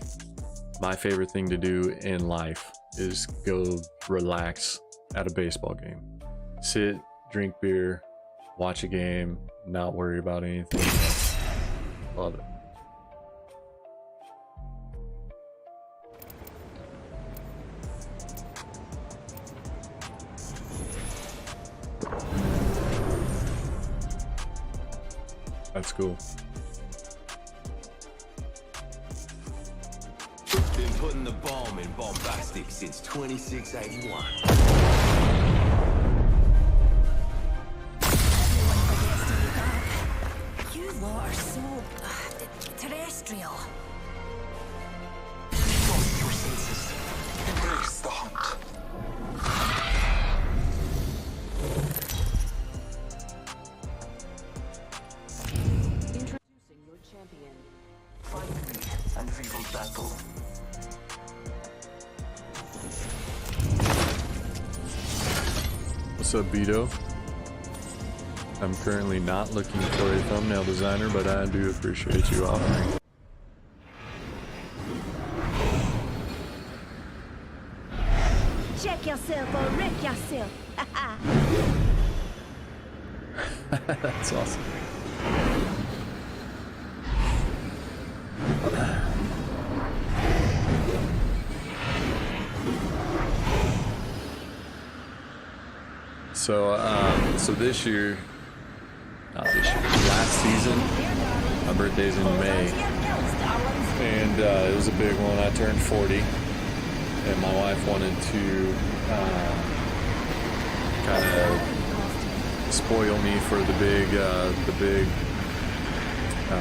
my favorite thing to do in life, is go relax at a baseball game. Sit, drink beer, watch a game, not worry about anything. Love it. That's cool. Been putting the bomb in Bombastic since 2681. You lot are so terrestrial. Trust your senses. Embrace the hunt. Introducing your champion. Find me and we will battle. What's up, Vito? I'm currently not looking for a thumbnail designer, but I do appreciate you offering. Check yourself or wreck yourself. That's awesome. So this year, not this year, last season, my birthday's in May, and it was a big one. I turned 40, and my wife wanted to kind of spoil me for the big,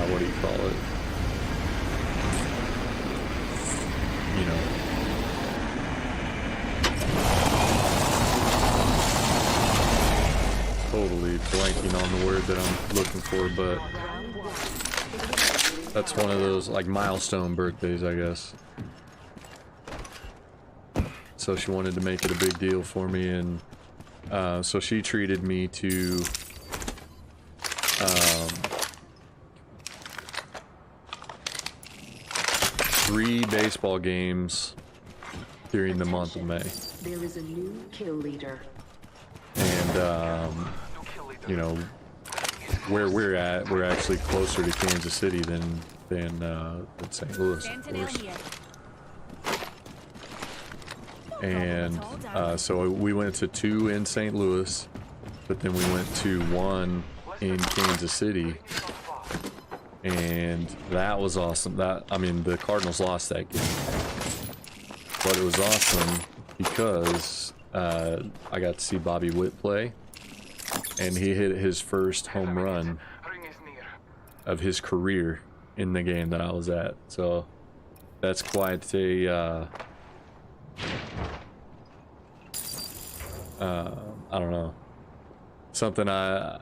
what do you call it? You know. Totally blanking on the word that I'm looking for, but that's one of those like milestone birthdays, I guess. So she wanted to make it a big deal for me, and so she treated me to 3 baseball games during the month of May. There is a new kill leader. And you know, where we're at, we're actually closer to Kansas City than St. Louis, of course. And so we went to 2 in St. Louis, but then we went to 1 in Kansas City, and that was awesome. I mean, the Cardinals lost that game, but it was awesome because I got to see Bobby Witt play, and he hit his first home run of his career in the game that I was at. So that's quite a I don't know, something I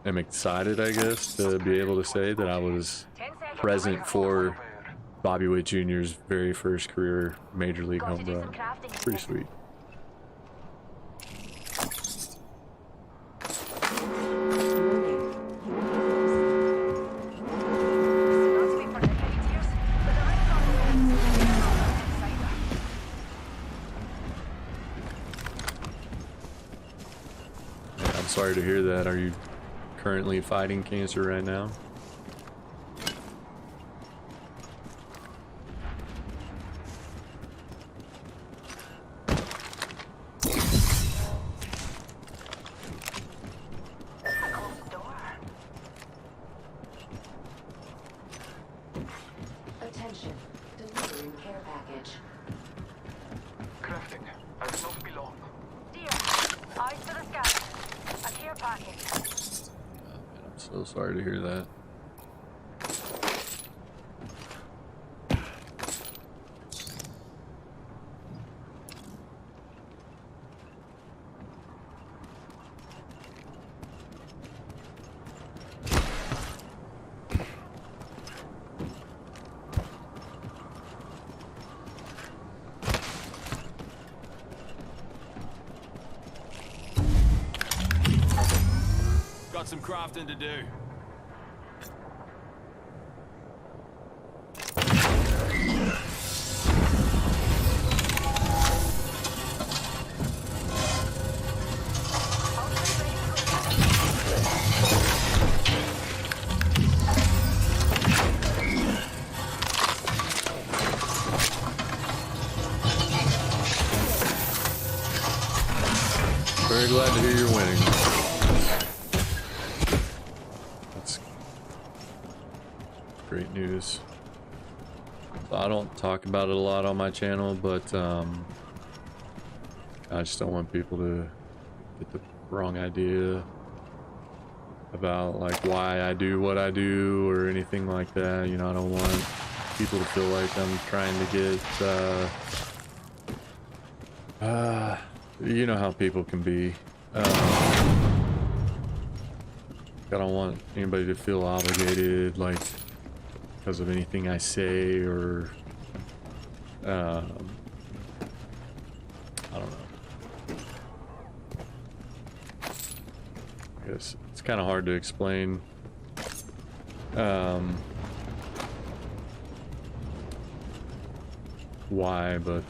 am excited, I guess, to be able to say that I was present for Bobby Witt Jr.'s very first career Major League home run. Pretty sweet. I'm sorry to hear that. Are you currently fighting cancer right now? Eyes to the sky. A care package. Oh, man, I'm so sorry to hear that. Got some crafting to do. Very glad to hear you're winning. That's great news. So I don't talk about it a lot on my channel, but I just don't want people to get the wrong idea about like why I do what I do or anything like that. You know, I don't want people to feel like I'm trying to get you know how people can be. I don't want anybody to feel obligated, like, because of anything I say, or I don't know. I guess it's kind of hard to explain. Why, but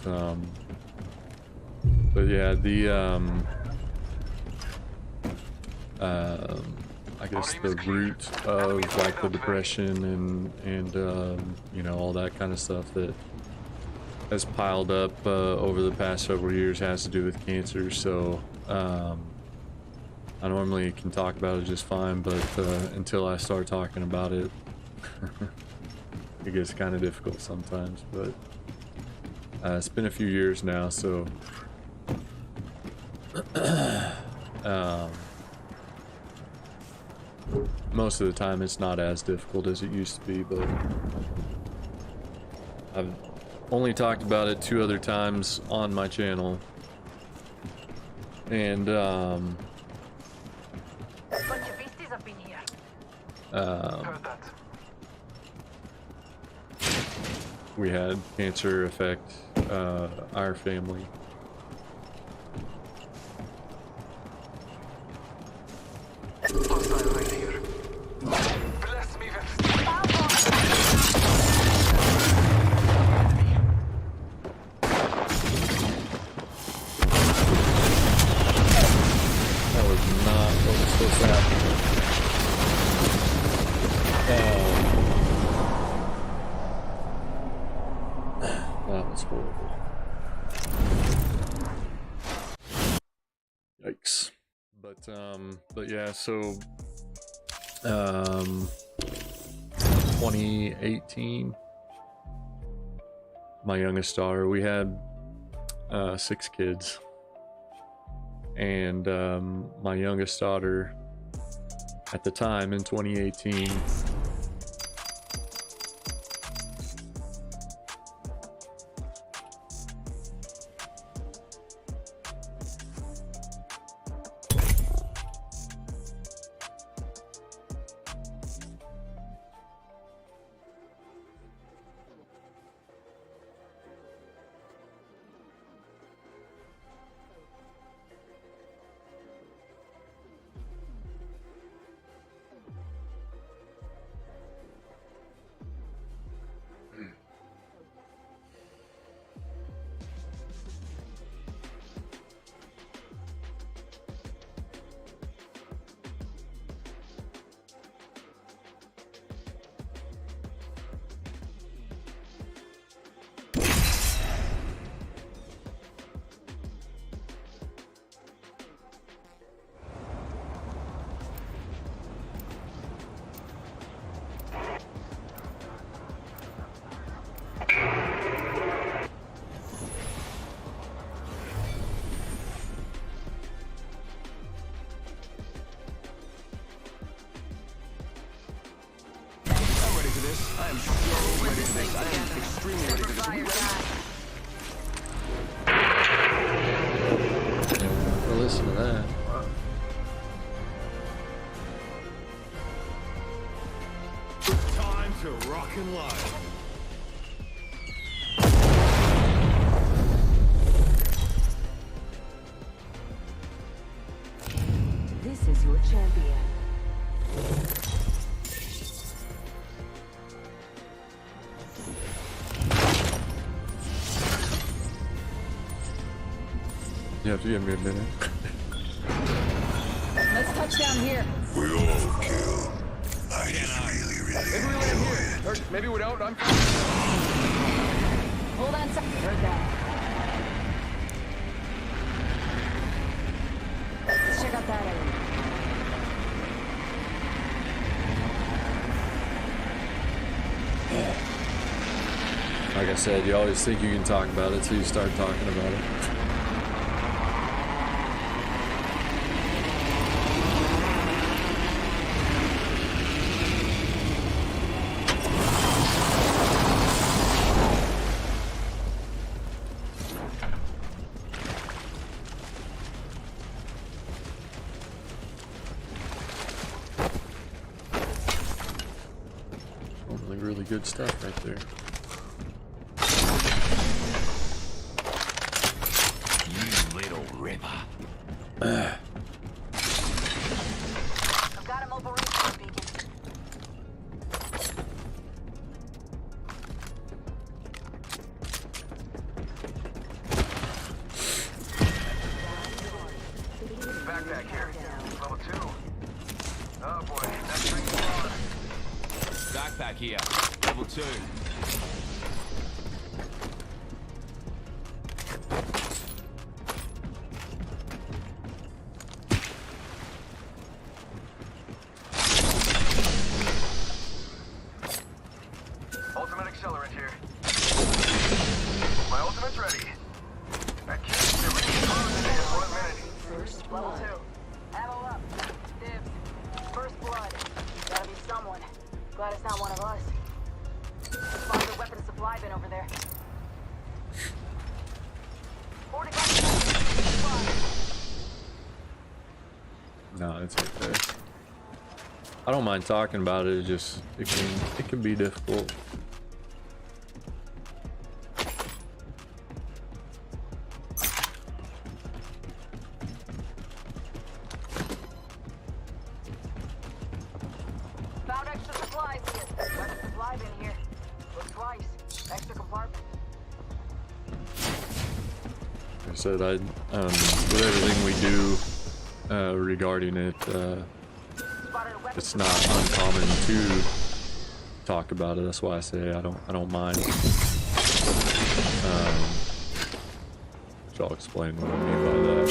yeah, I guess the root of like the depression and you know, all that kind of stuff that has piled up over the past several years has to do with cancer. So I normally can talk about it just fine, but until I start talking about it, it gets kind of difficult sometimes. But it's been a few years now, so most of the time it's not as difficult as it used to be, but I've only talked about it 2 other times on my channel, and Bunch of beasties have been here. we had cancer affect our family. That was not what was supposed to happen. That was horrible. Yikes. But yeah, so 2018, my youngest daughter, we had 6 kids, and my youngest daughter at the time in 2018 am so ready for this. I am extremely ready for this. Are we ready? Well, listen to that. Time to rock and roll. This is your champion. You have to give me a minute. Let's touch down here. We all kill. I just really enjoy it. Maybe without, I'm... Hold on, heard that. Let's check out that area. Like I said, you always think you can talk about it till you start talking about it. Really good stuff right there. You little ripper. I've got a mobile research beacon. Backpack here. Level 2. Oh boy, that brings it on. Backpack here. Level 2. Ultimate accelerant here. My ultimate's ready. That kid's been recharging in 1 minute. First Level blood. 2. Ammo up. Dibs. First blood. Gotta be someone. Glad it's not one of us. Find the weapon supply bin over there. 45 seconds. No, it's okay. I don't mind talking about it. It just it can be difficult. Found extra supplies here. Got a supply bin here. Looks twice. Extra compartment. Like I said, with everything we do regarding it, Spotted a weapon. it's not uncommon to talk about it. That's why I say I don't mind. Which I'll explain what I mean by that.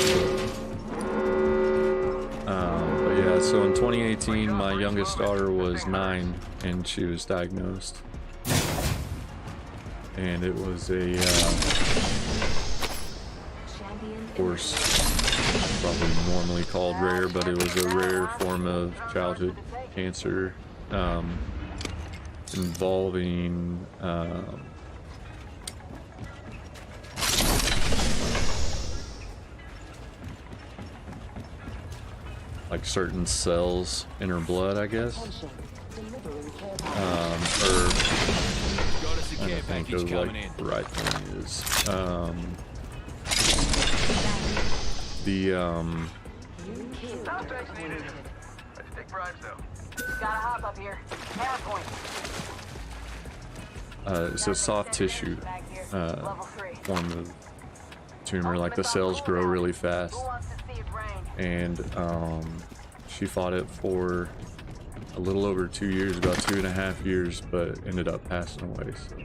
But yeah, so in 2018, my youngest daughter was 9, and she was diagnosed, and it was a of course, probably normally called rare, but it was a rare form of childhood cancer involving like certain cells in her blood, I guess, or I don't think of like the right thing is Soundtrack's needed. I just take bribes though. Gotta hop up here. Hammer point. it's a soft tissue Back here. Level 3. form of tumor. Like the cells grow really fast, Who wants to see it rain? and she fought it for a little over 2 years, about 2.5 years, but ended up passing away. So.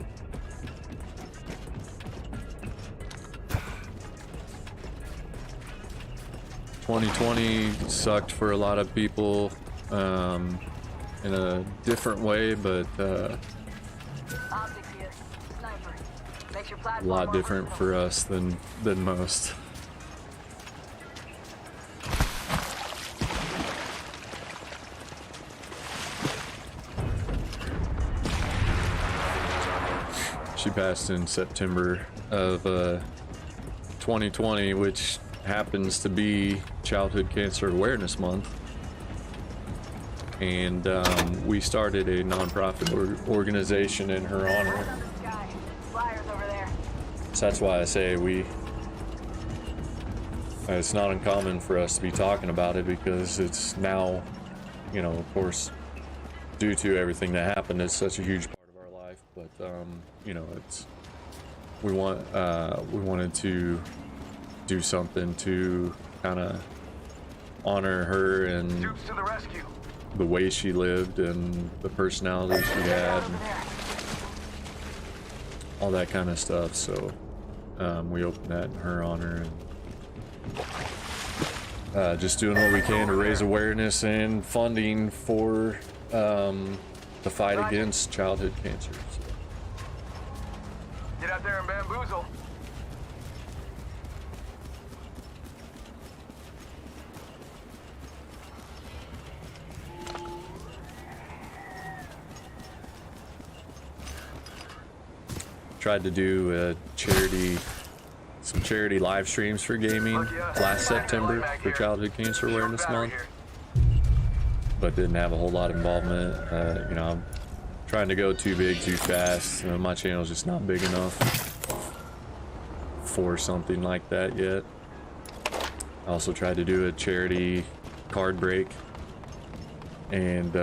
"2020 sucked for a lot of people in a different way, but Optics here. Sniper. Makes your a platform lot more different versatile. for us than most." She passed in September of 2020, which happens to be Childhood Cancer Awareness Month. And we started a nonprofit organization in her honor. Eyes on the sky. Flyers over there. So that's why I say it's not uncommon for us to be talking about it, because it's now, you know, of course, due to everything that happened, it's such a huge part of our life. But you know, we wanted to do something to kind of honor her and Troops to the rescue. the way she lived and the personality she had and all that kind of stuff. So we opened that in her honor, and just doing what we can to raise awareness and funding for the fight against childhood cancer. So. Get out there and bamboozle. Tried to do some charity live streams for gaming last September for Childhood Cancer Awareness Month, but didn't have a whole lot of involvement. You know, I'm trying to go too big too fast. You know, my channel's just not big enough for something like that yet. I also tried to do a charity card break, and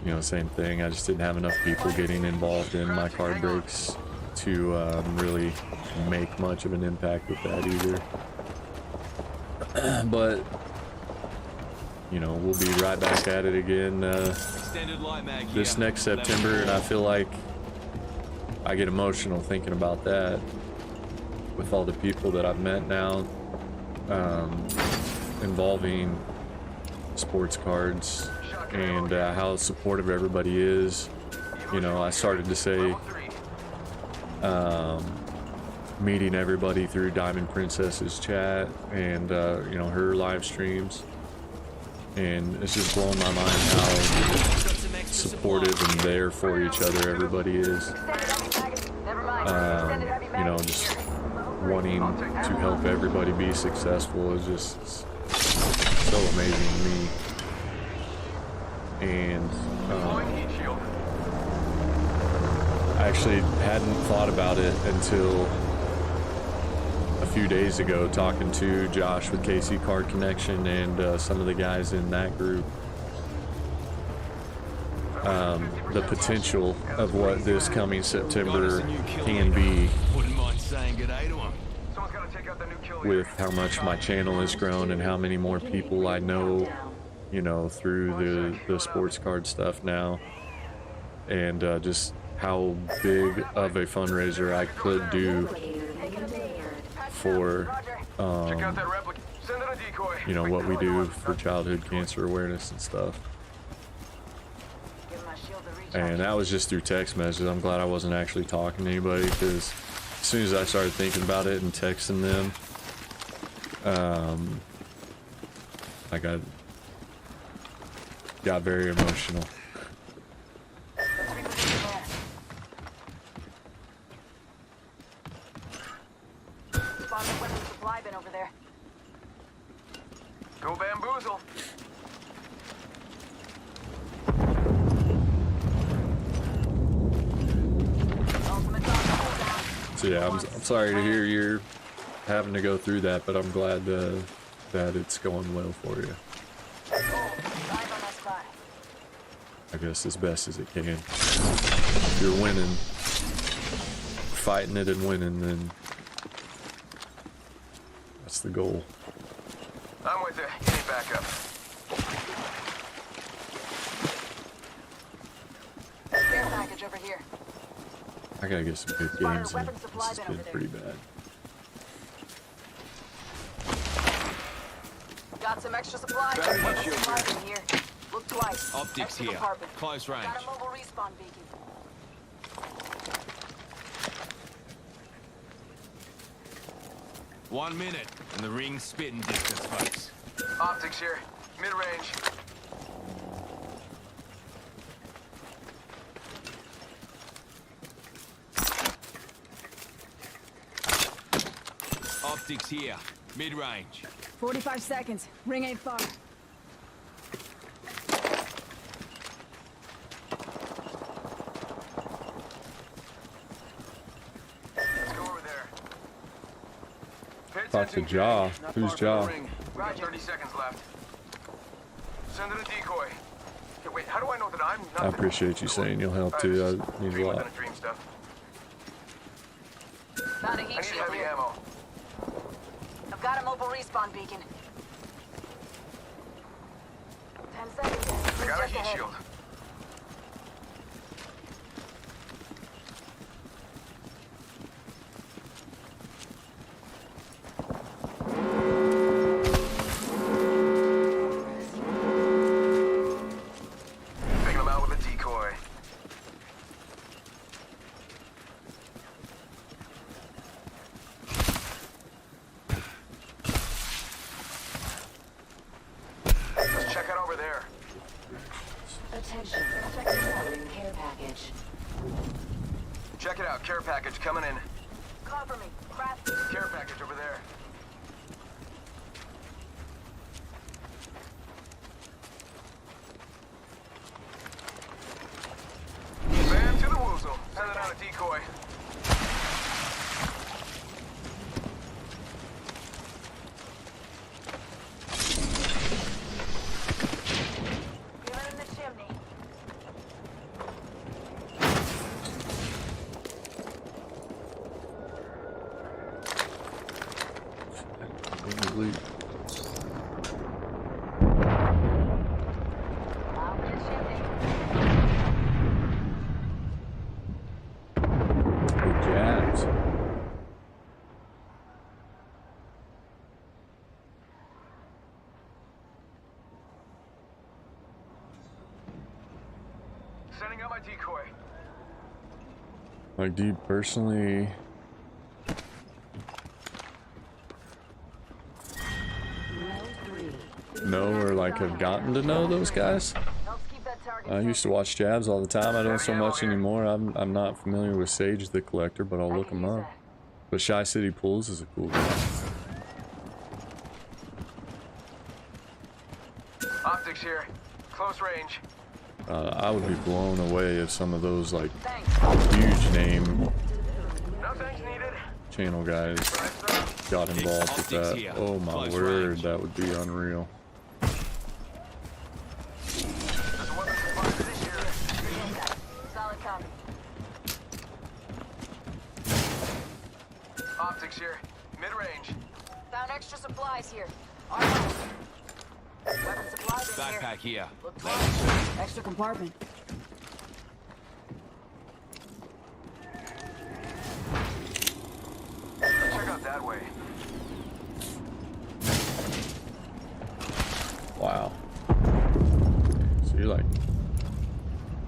you know, same thing. I just didn't have enough people getting involved in my card breaks to really make much of an impact with that either. But you know, we'll be right back at it again this next September, and I feel like I get emotional thinking about that with all the people that I've met now, involving sports cards, and how supportive everybody is. You know, I started to say meeting everybody through Diamond Princess's chat and you know, her live streams, and it's just blowing my mind how supportive and there for each other everybody is. You know, just wanting to help everybody be successful is just so amazing to me. And I actually hadn't thought about it until a few days ago, talking to Josh with KC Card Connection and some of the guys in that group. The potential of what this coming September can be, with how much my channel has grown and how many more people I know, you know, through the sports card stuff now, and just how big of a fundraiser I could do for you know, what we do for childhood cancer awareness and stuff. And that was just through text messages. I'm glad I wasn't actually talking to anybody, because as soon as I started thinking about it and texting them, I got very emotional. Supply bin over there. Go bamboozle. So yeah, I'm sorry to hear you're having to go through that, but I'm glad that it's going well for you. I guess as best as it can. If you're winning, fighting it and winning, then that's the goal. I'm with you. Need backup. Care package over here. I gotta get some good games in. This has been pretty bad. Got some extra supplies. Weapons supply bin here. Look twice. Optics Extra here. compartment. Close range. Got a mobile respawn beacon. One minute, and the ring's spitting distance, folks. Optics here. Mid-range. Optics here. Mid-range. 45 seconds. Ring ain't far. Let's go over there. Pay Talk to attention, Jaw. Not Who's far from Jaw? the ring. We got 30 seconds left. Send in a decoy. Okay, wait, how do I know that I'm not I the appreciate you decoy? saying you'll help Alright, too. this I is need a dream lot. within a dream stuff. Found a I heat need shield heavy here. ammo. I've got a mobile respawn beacon. 10 seconds. I got a Just heat ahead. shield. Taking them out with a decoy. Let's check it over there. Attention. Reporting care package. Check it out. Care package coming in. Cover me. Craft. Care package over there. Van to the woozle. Sending out a decoy. Give it in the chimney. Probably. Out in the chimney. Good jabs. Sending out my decoy. Like, do you personally know or like have gotten to know those guys? Helps keep that target. I used to watch Jabs all the time. I don't so much anymore. I'm not familiar with Sage the Collector, but I'll look him up. But Shy City Pools is a cool guy. Optics here. Close range. I would be blown away if some of those like Thanks. huge name No thanks needed. channel guys Right, got involved with Optics that. here. Oh my Close word, range. that would be unreal. There's a weapon supply this here. Solid copy. Optics here. Mid-range. Found extra supplies here. All right. Weapon supplies in here. Backpack here. Look twice. Extra compartment. Let's check out that way. Wow. So you're like,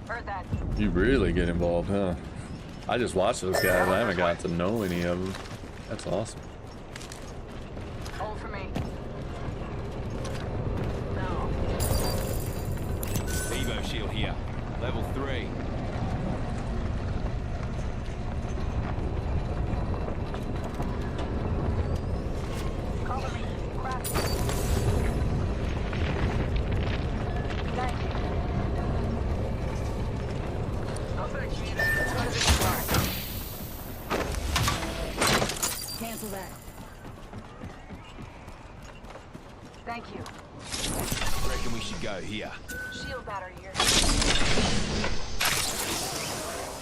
Heard that. you really get involved, huh? I just watch those guys. I haven't got to know any of them. That's awesome. Hold for me. No. Evo shield here. Level 3. Cover me. Craft. Thank you. No thanks needed. Let's go to this bar. Cancel that. Thank you. Reckon we should go here. Shield battery here.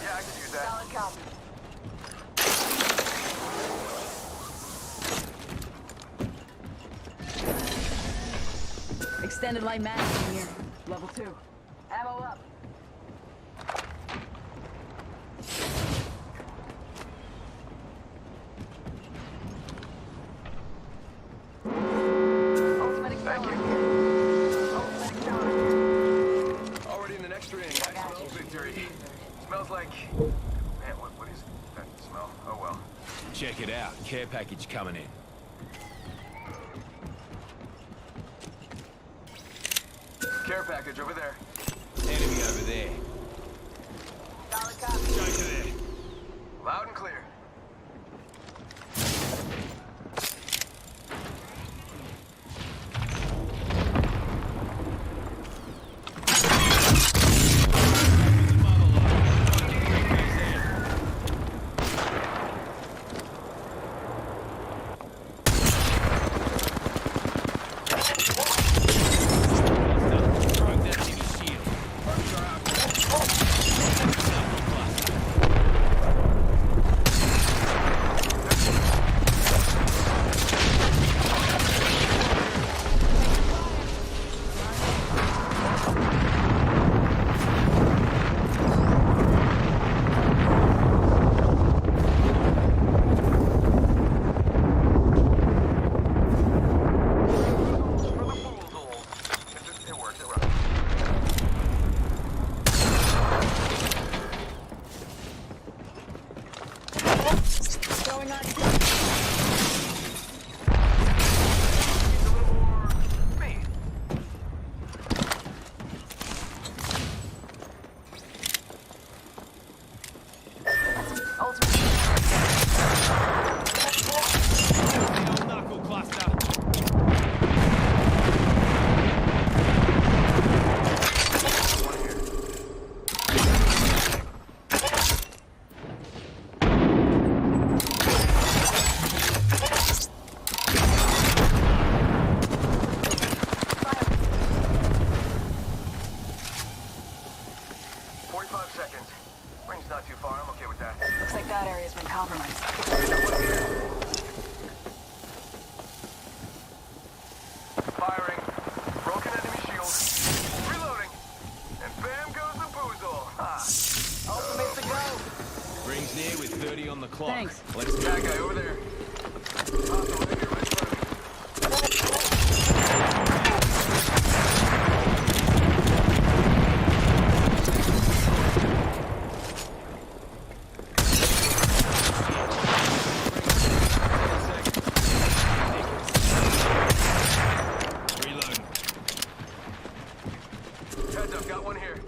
Yeah, I can use that. Solid copy. Extended light magazine here. Level 2. Ammo up. Ultimate accelerator here. Ultimate accelerator. Already in the next ring. I smell victory. Smells like... Man, what is that smell? Oh well. Check it out. Care package coming in. Care package over there. Enemy over there. Solid copy. Go to there. Loud and clear. clock. Thanks. Let's That guy over there. Hostile right here, right in front of me. Reload. Heads up, got one here.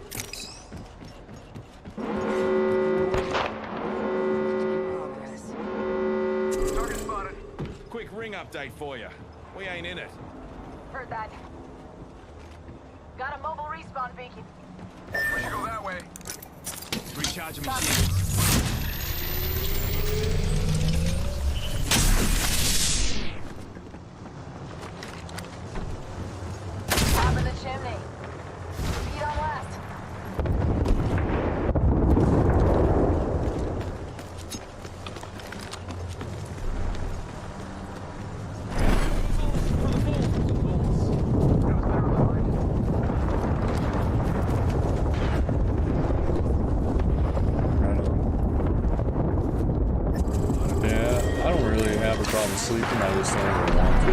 Target spotted. Quick ring update for you. We ain't in it. Heard that. Got a mobile respawn beacon. We should go that way. Recharging my shields. Top of the chimney. Feet on left. Yeah, I don't really have a problem sleeping. I just don't ever want to.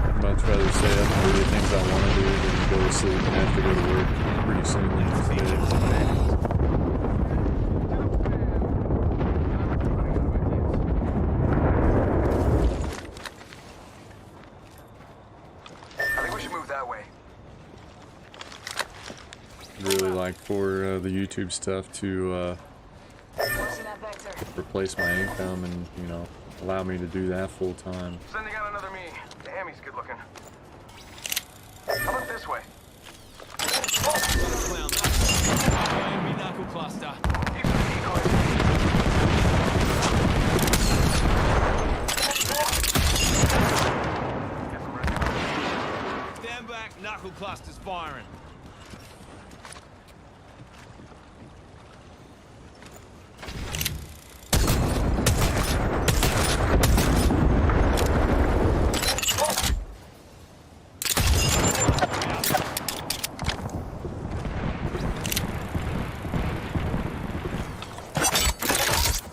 I'd much rather stay up and do the things I want to do than go to sleep and have to go to work pretty soon the next day. I think we should move that way. Really like for the YouTube stuff to Pushing that vector. replace my income and, you know, allow me to do that full time. Sending out another me. Damn, he's good looking. How about this way? Clown that. Enemy knuckle cluster. Keep the decoys. Get some rest. Stand back, knuckle cluster's firing.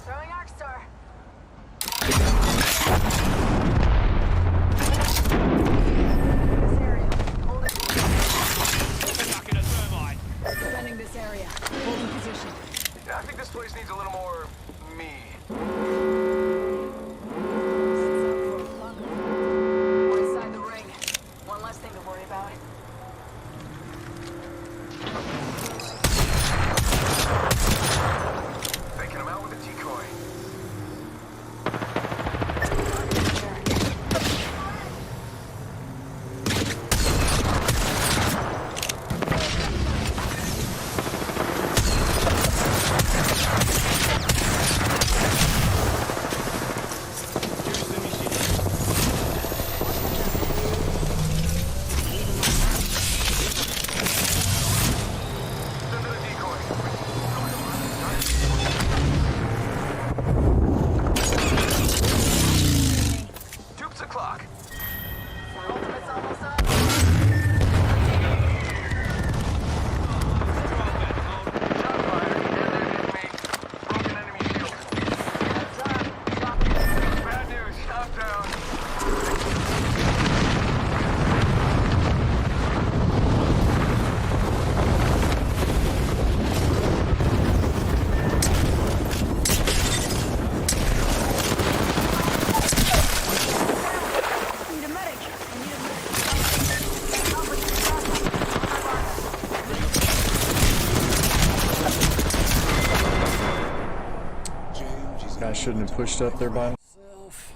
Throwing Arc Star. This area. Hold it. Stuck in a thermite. Defending this area. Holding position. Yeah, I think this place needs a little more me. We're inside the ring. One less thing to worry about. Taking him out with a decoy. Send in a decoy. Dupes o'clock. Ultimate's almost up. Shot fired. And me. Broken enemy shield. Heads up. Drop it. Bad news. Shot down. Need a medic. I need a medic. Help with this problem. This guy shouldn't have pushed up there by himself.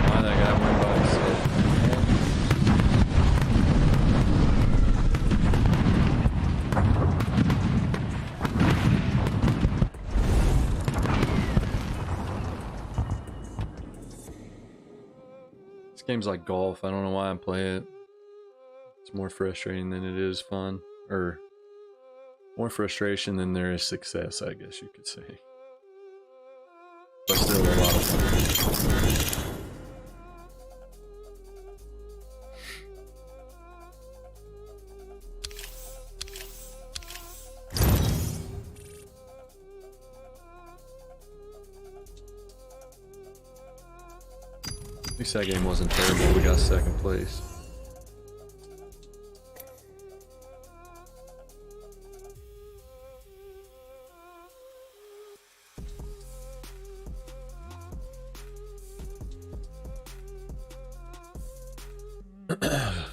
Why that guy went by himself? This game's like golf. I don't know why I play it. It's more frustrating than it is fun. Or more frustration than there is success, I guess you could say. But still a lot of fun. At least that game wasn't terrible. We got second place.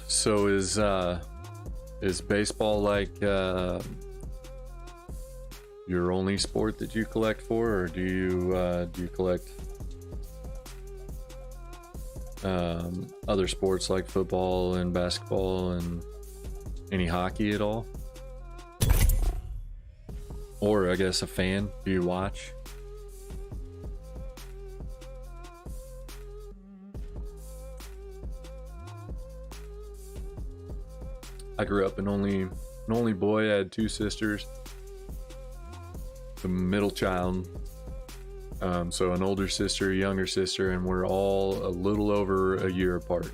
So is baseball like your only sport that you collect for, or do you collect other sports like football and basketball and any hockey at all? Or I guess a fan, do you watch? I grew up an only boy. I had two sisters, the middle child. So an older sister, a younger sister, and we're all a little over a year apart.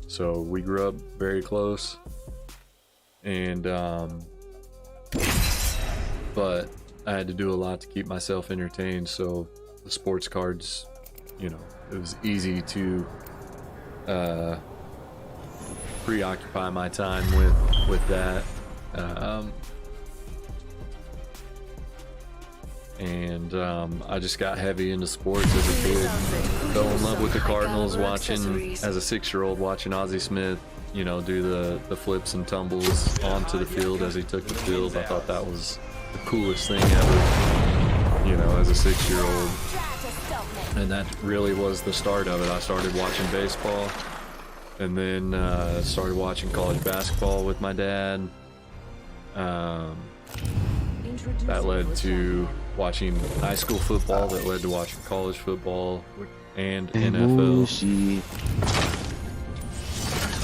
So we grew up very close. And but I had to do a lot to keep myself entertained. So the sports cards, you know, it was easy to preoccupy my time with that. And I just got heavy into sports as a kid. Fell in love with the Cardinals watching, as a 6-year-old, watching Ozzie Smith, you know, do the flips and tumbles onto the field as he took the field. I thought that was the coolest thing ever, you know, as a 6-year-old. And that really was the start of it. I started watching baseball, and then started watching college basketball with my dad. That led to watching high school football, that led to watching college football and NFL.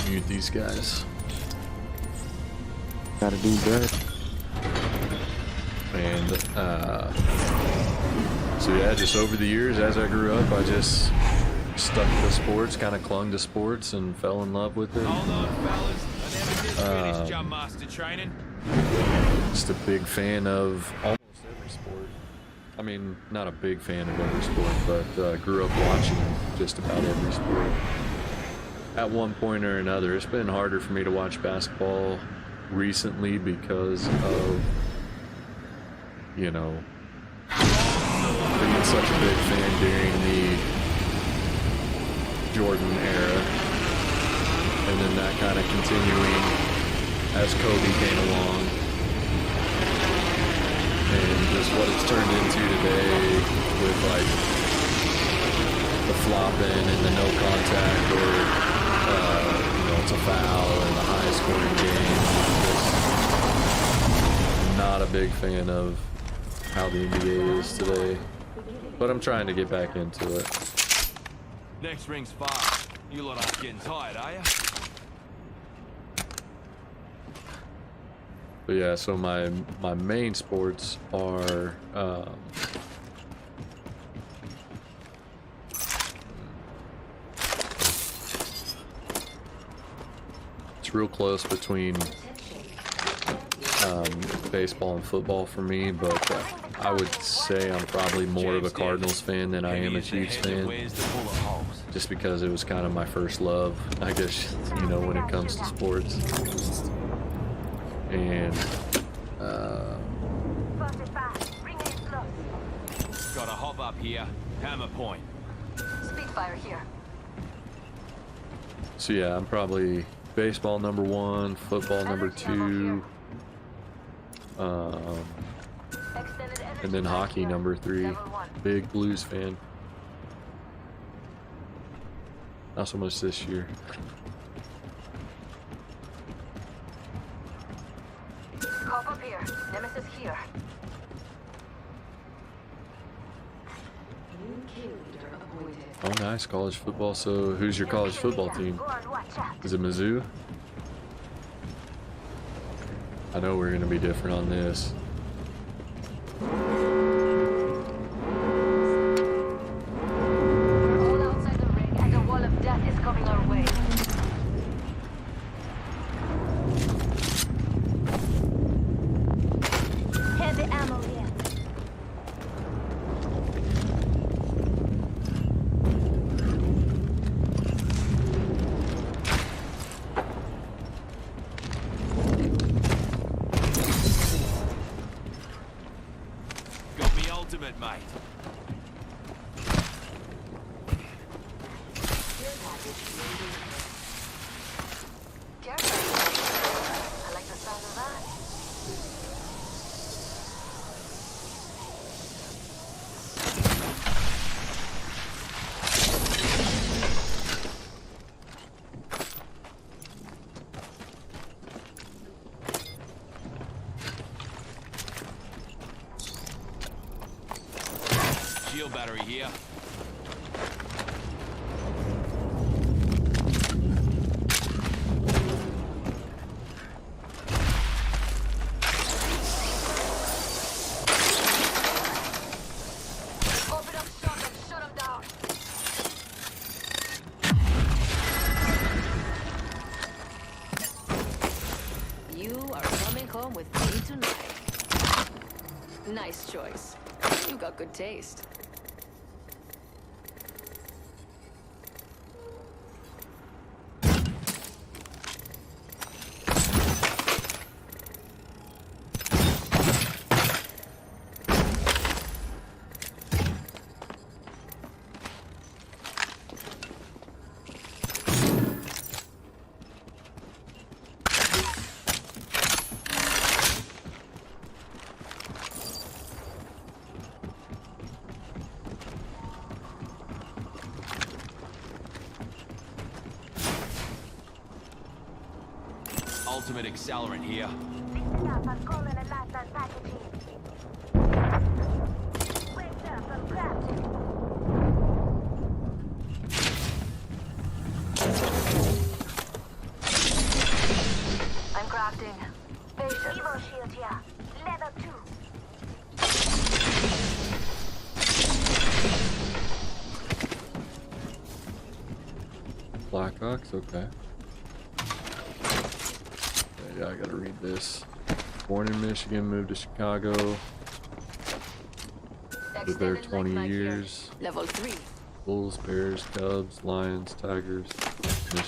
Mute these guys. Gotta do better. And so yeah, just over the years as I grew up, I just stuck to sports, kind of clung to sports and fell in love with it. Hold on, fellas. I never did finish Jump Master training. Just a big fan of almost every sport. I mean, not a big fan of every sport, but grew up watching just about every sport. At one point or another, it's been harder for me to watch basketball recently because of, you know, being such a big fan during the Jordan era, and then that kind of continuing as Kobe came along, and just what it's turned into today with like the flopping and the no contact, or you know, it's a foul and the high scoring game. Just not a big fan of how the NBA is today, but I'm trying to get back into it. Next ring's far. You lot aren't getting tired, are ya? But yeah, so my main sports are it's real close between baseball and football for me, but I would say I'm probably more of a Cardinals fan than I am a Chiefs fan, just because it was kind of my first love, I guess, you know, when it comes to sports. And gotta hop up here. Hammer point. Spitfire here. so yeah, I'm probably baseball number 1, football number 2, and then hockey number 3. Big Blues fan. Not so much this year. Cop up here. Nemesis here. Oh, nice, college football. So who's your college football team? Is it Mizzou? I know we're gonna be different on this. All outside the ring, and a wall of death is coming our way. Heavy ammo here. ultimate, mate. Careful. I like the sound of that. Shield battery here. Open up shop and shut them down. You are coming home with me tonight. Nice choice. You got good taste. Ultimate accelerant here. Listen up, I'm calling a lifetime packaging. Wake up, I'm trapped. I'm crafting. Patient. Evo shield here. Level 2. Blackhawks, okay. Yeah, I gotta read this. Born in Michigan, moved to Chicago. Lived there 20 years. Level 3. Bulls, Bears, Cubs, Lions, Tigers, Michigan.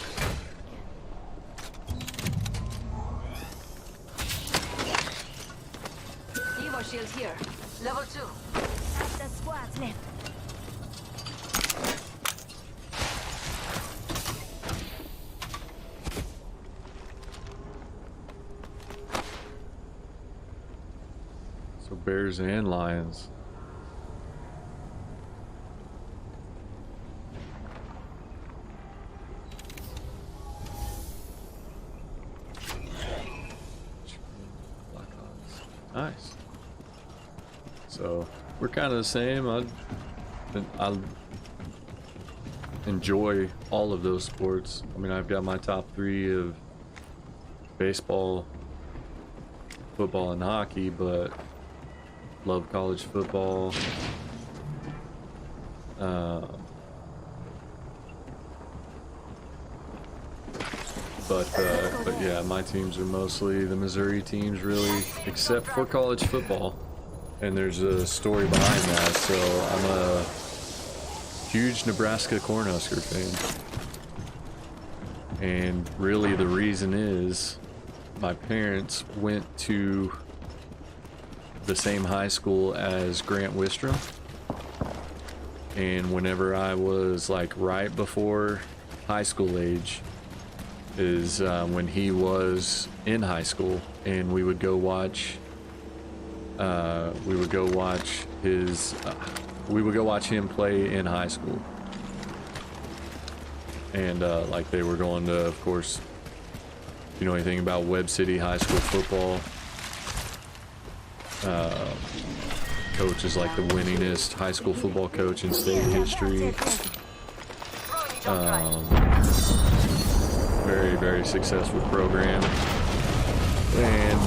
Evo shield here. Level 2. The squad's left. So Bears and Lions. Blackhawks. Nice. So we're kind of the same. I enjoy all of those sports. I mean, I've got my top 3 of baseball, football, and hockey, but love college football. But yeah, my teams are mostly the Missouri teams, really, except for college football. And there's a story behind that. So I'm a huge Nebraska Cornhusker fan, and really the reason is my parents went to the same high school as Grant Wistrom, and whenever I was like right before high school age is when he was in high school, and we would go watch him play in high school. And like they were going to, of course, you know anything about Webb City High School football, coach is like the winningest high school football coach in state history. Very, very successful program. And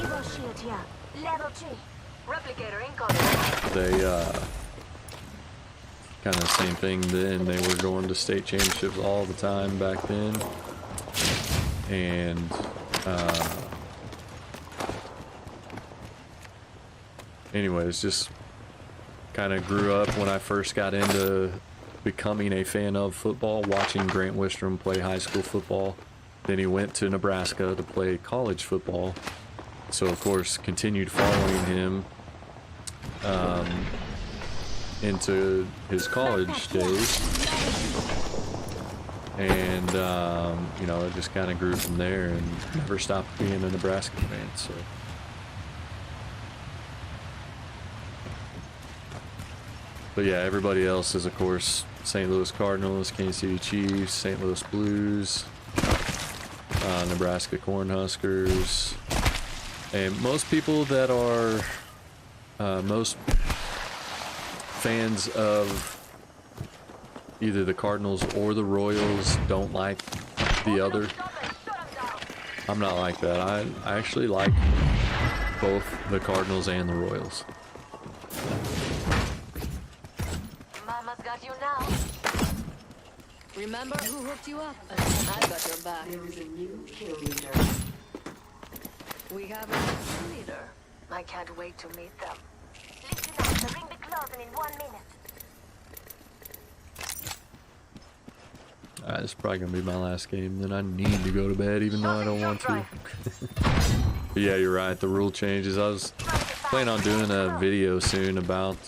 Evo shield here. Level 2. Replicator incoming. they kind of same thing then. They were going to state championships all the time back then. And anyways, just kind of grew up when I first got into becoming a fan of football, watching Grant Wistrom play high school football. Then he went to Nebraska to play college football. So of course continued following him into his college days, and you know, it just kind of grew from there, and never stopped being a Nebraska fan. So. But yeah, everybody else is, of course, St. Louis Cardinals, Kansas City Chiefs, St. Louis Blues, Nebraska Cornhuskers, and most people that are most fans of either the Cardinals or the Royals don't like the other. I'm not like that. I actually like both the Cardinals and the Royals. Mama's got you now. Remember who hooked you up? I got your back. There is a new kill leader. We have a leader. I can't wait to meet them. Listen up, the ring be closing in 1 minute. This is probably gonna be my last game. Then I need to go to bed, even though I don't want to. But yeah, you're right. The rule changes. I was planning on doing a video soon about,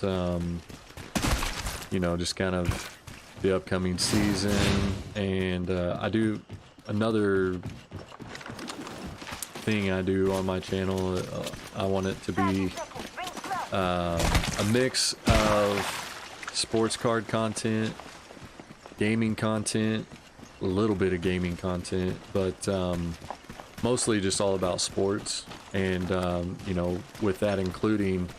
you know, just kind of the upcoming season, and I do another thing I do on my channel. I want it to be a mix of sports card content, gaming content, a little bit of gaming content, but mostly just all about sports, and you know, with that including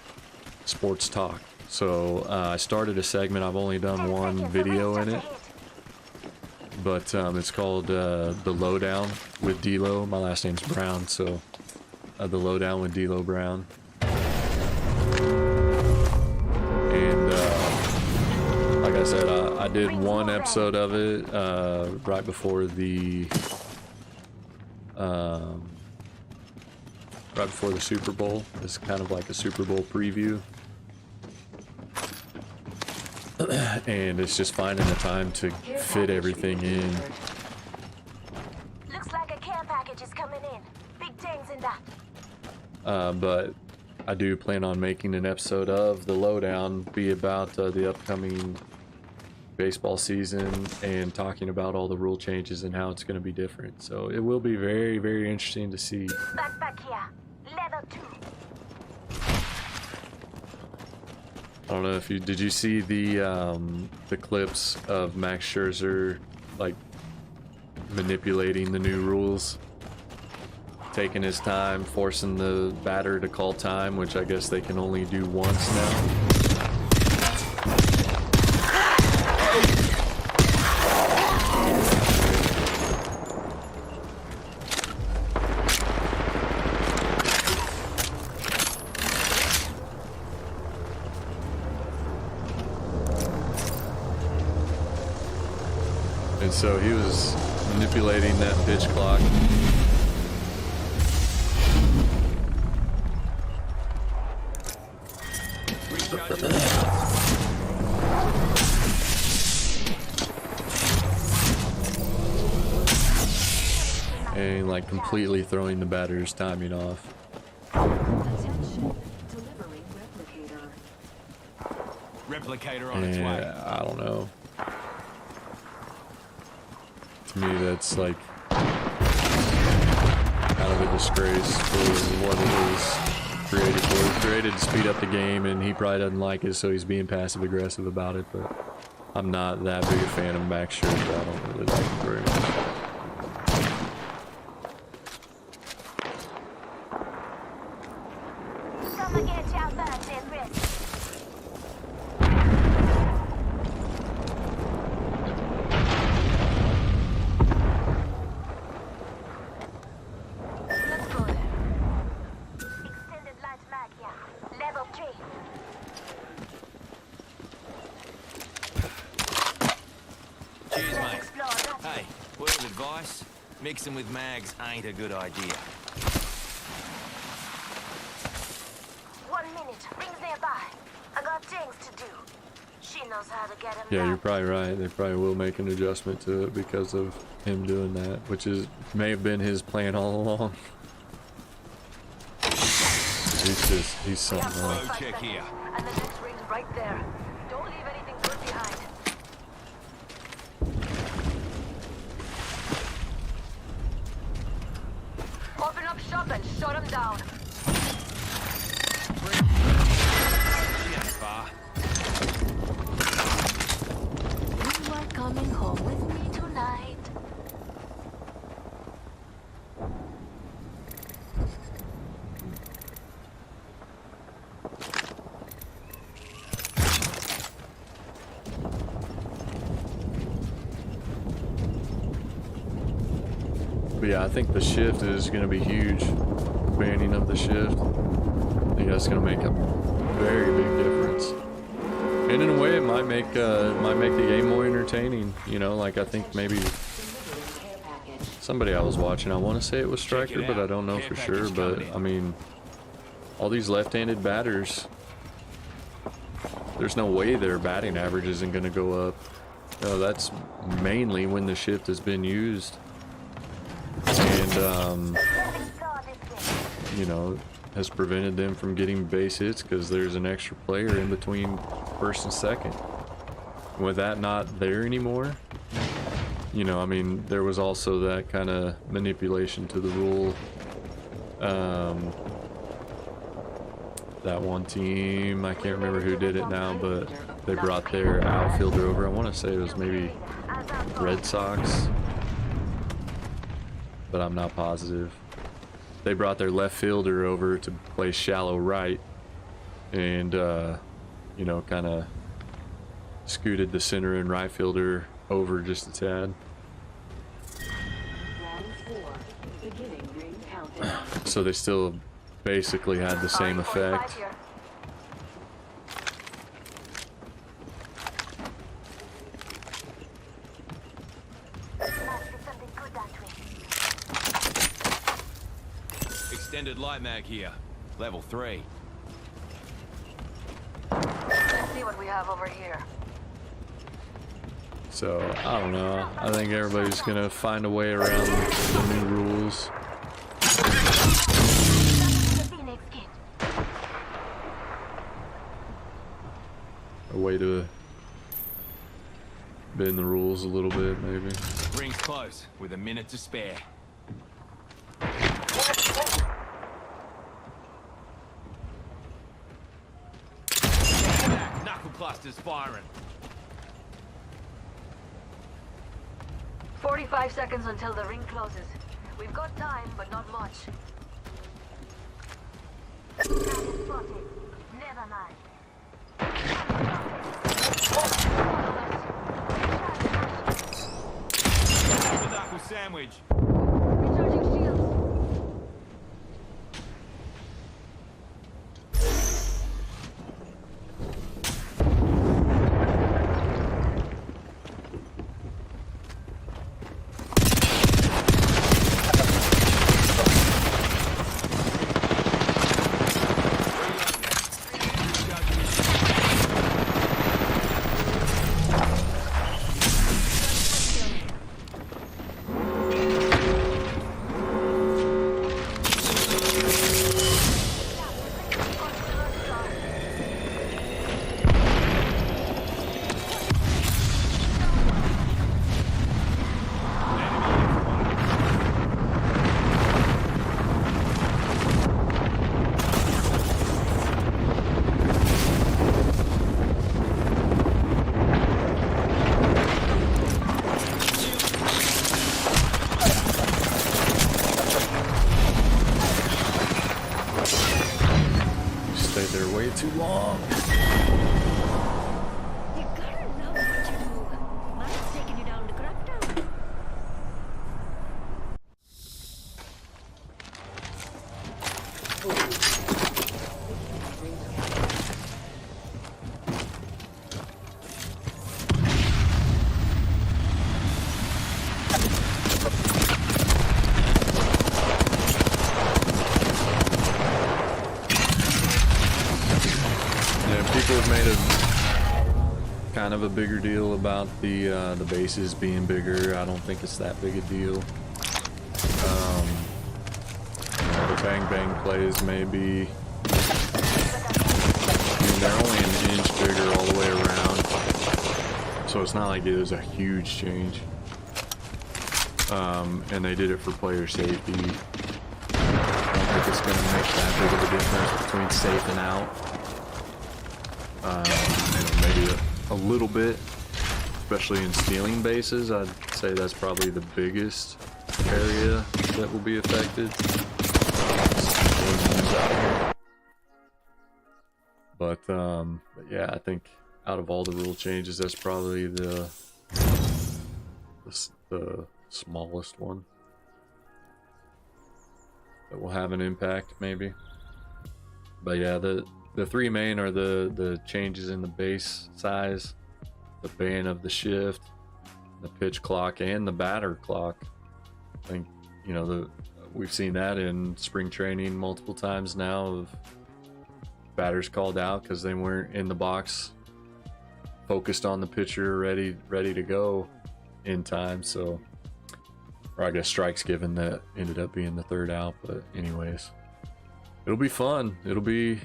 sports talk. So I started a segment. I've only done one video in it, but it's called The Lowdown with D-Lo. My last name's Brown, so The Lowdown with D-Lo Brown. And like I said, I did one episode of it right before the Super Bowl. It's kind of like a Super Bowl preview. And it's just finding the time to fit everything in. Looks like a care package is coming in. Big things in that. But I do plan on making an episode of The Lowdown be about the upcoming baseball season and talking about all the rule changes and how it's going to be different. So it will be very, very interesting to see. Backpack here. Level 2. I don't know if you did you see the clips of Max Scherzer like manipulating the new rules, taking his time, forcing the batter to call time, which I guess they can only do once now. And so he was manipulating that pitch clock. And like completely throwing the batter's timing off. Attention. Delivering replicator. Replicator on its And way. I don't know. To me, that's like kind of a disgrace for what it was created for. It was created to speed up the game, and he probably doesn't like it, so he's being passive aggressive about it. But I'm not that big a fan of Max Scherzer. I don't really like him very much. Come and get your birds and rest. Let's go there. Extended light mag, yeah. Level 3. Cheers, mate. Explore that. Hey, word of advice, mixing with mags ain't a good idea. 1 minute. Rings nearby. I got things to do. She knows how to get him. Yeah, now. you're probably right. They probably will make an adjustment to it because of him doing that, which may have been his plan all along. he's something else. Road check here. And the next ring's right there. Don't leave anything good behind. Open up shop and shut him down. She ain't far. You are coming home with me tonight. But yeah, I think the shift is going to be huge. Banning of the shift. I think that's going to make a very big difference. And in a way, it might make the game more entertaining. You know, like I think maybe somebody I was watching, I want to say it was Striker, but I don't know for sure. But I mean, all these left-handed batters, there's no way their batting average isn't going to go up. You know, that's mainly when the shift has been used. And you know, has prevented them from getting base hits because there's an extra player in between first and second. With that not there anymore, you know, I mean, there was also that kind of manipulation to the rule. That one team, I can't remember who did it now, but they brought their outfielder over. I want to say it was maybe Red Sox, but I'm not positive. They brought their left fielder over to play shallow right, and you know, kind of scooted the center and right fielder over just a tad. So they still basically had the same effect. Extended light mag here. Level 3. Let's see what we have over here. So, I don't know. I think everybody's gonna find a way around the new rules. A way to bend the rules a little bit, maybe. Ring's close, with a minute to spare. Knuckle clusters firing. 45 seconds until the ring closes. We've got time, but not much. Never mind. Knuckle sandwich. Recharging shields. Stayed there way too long. You gotta know what you do. Mine's taking you down to Crackdown. People have made a kind of a bigger deal about the bases being bigger. I don't think it's that big a deal. You know, the bang bang plays may be it's not like it was a huge change. And they did it for player safety. I don't think it's going to make that big of a difference between safe and out. Maybe a little bit, especially in stealing bases. I'd say that's probably the biggest area that will be affected. But yeah, I think out of all the rule changes, that's probably the smallest one that will have an impact, maybe. But yeah, the three main are the changes in the base size, the ban of the shift, the pitch clock, and the batter clock. I think, you know, we've seen that in spring training multiple times now, of batters called out because they weren't in the box focused on the pitcher, ready to go in time. So, or I guess strikes given, that ended up being the third out. But anyways, it'll be fun. It'll be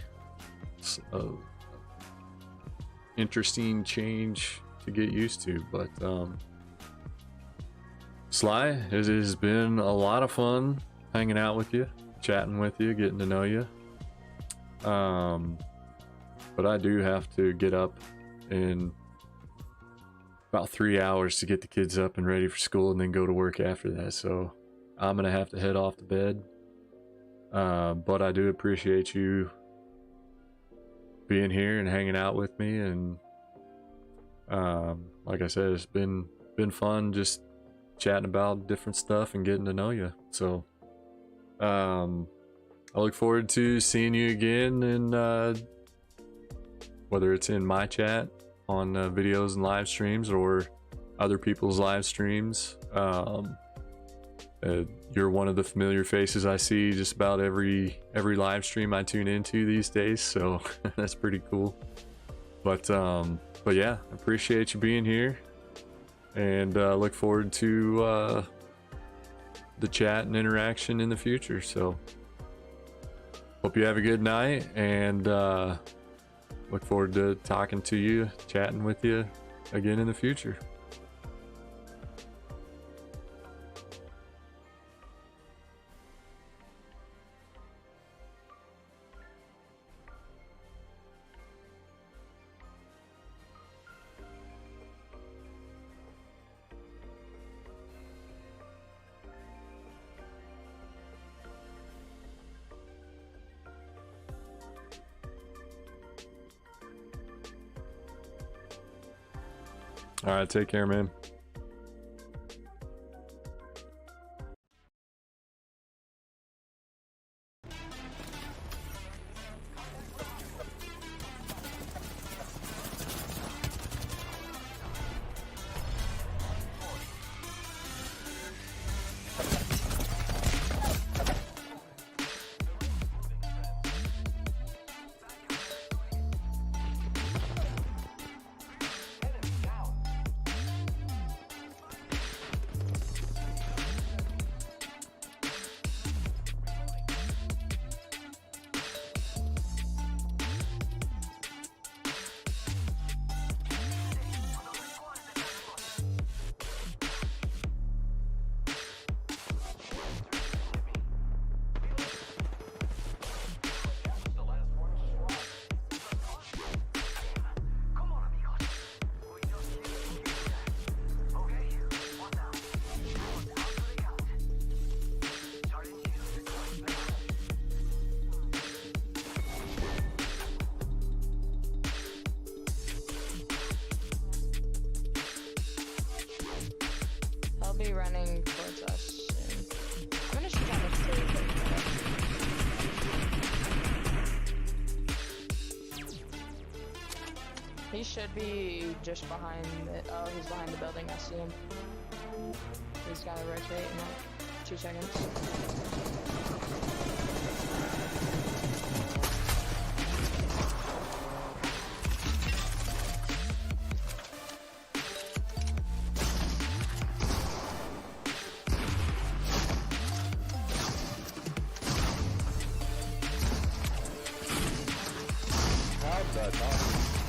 a interesting change to get used to. But Sly, it has been a lot of fun hanging out with you, chatting with you, getting to know you. But I do have to get up in about 3 hours to get the kids up and ready for school, and then go to work after that. So I'm gonna have to head off to bed. But I do appreciate you being here and hanging out with me. And like I said, it's been fun just chatting about different stuff and getting to know you. So I look forward to seeing you again, and whether it's in my chat on videos and live streams, or other people's live streams. You're one of the familiar faces I see just about every live stream I tune into these days, so that's pretty cool. But yeah, appreciate you being here, and look forward to the chat and interaction in the future. So hope you have a good night, and look forward to talking to you, chatting with you again in the future. All right, take care, man. Be running towards us soon. I'm gonna shoot down the stage. He should be just behind the, oh, he's behind the building, I see him. He's gotta rotate in like 2 seconds. That's awesome.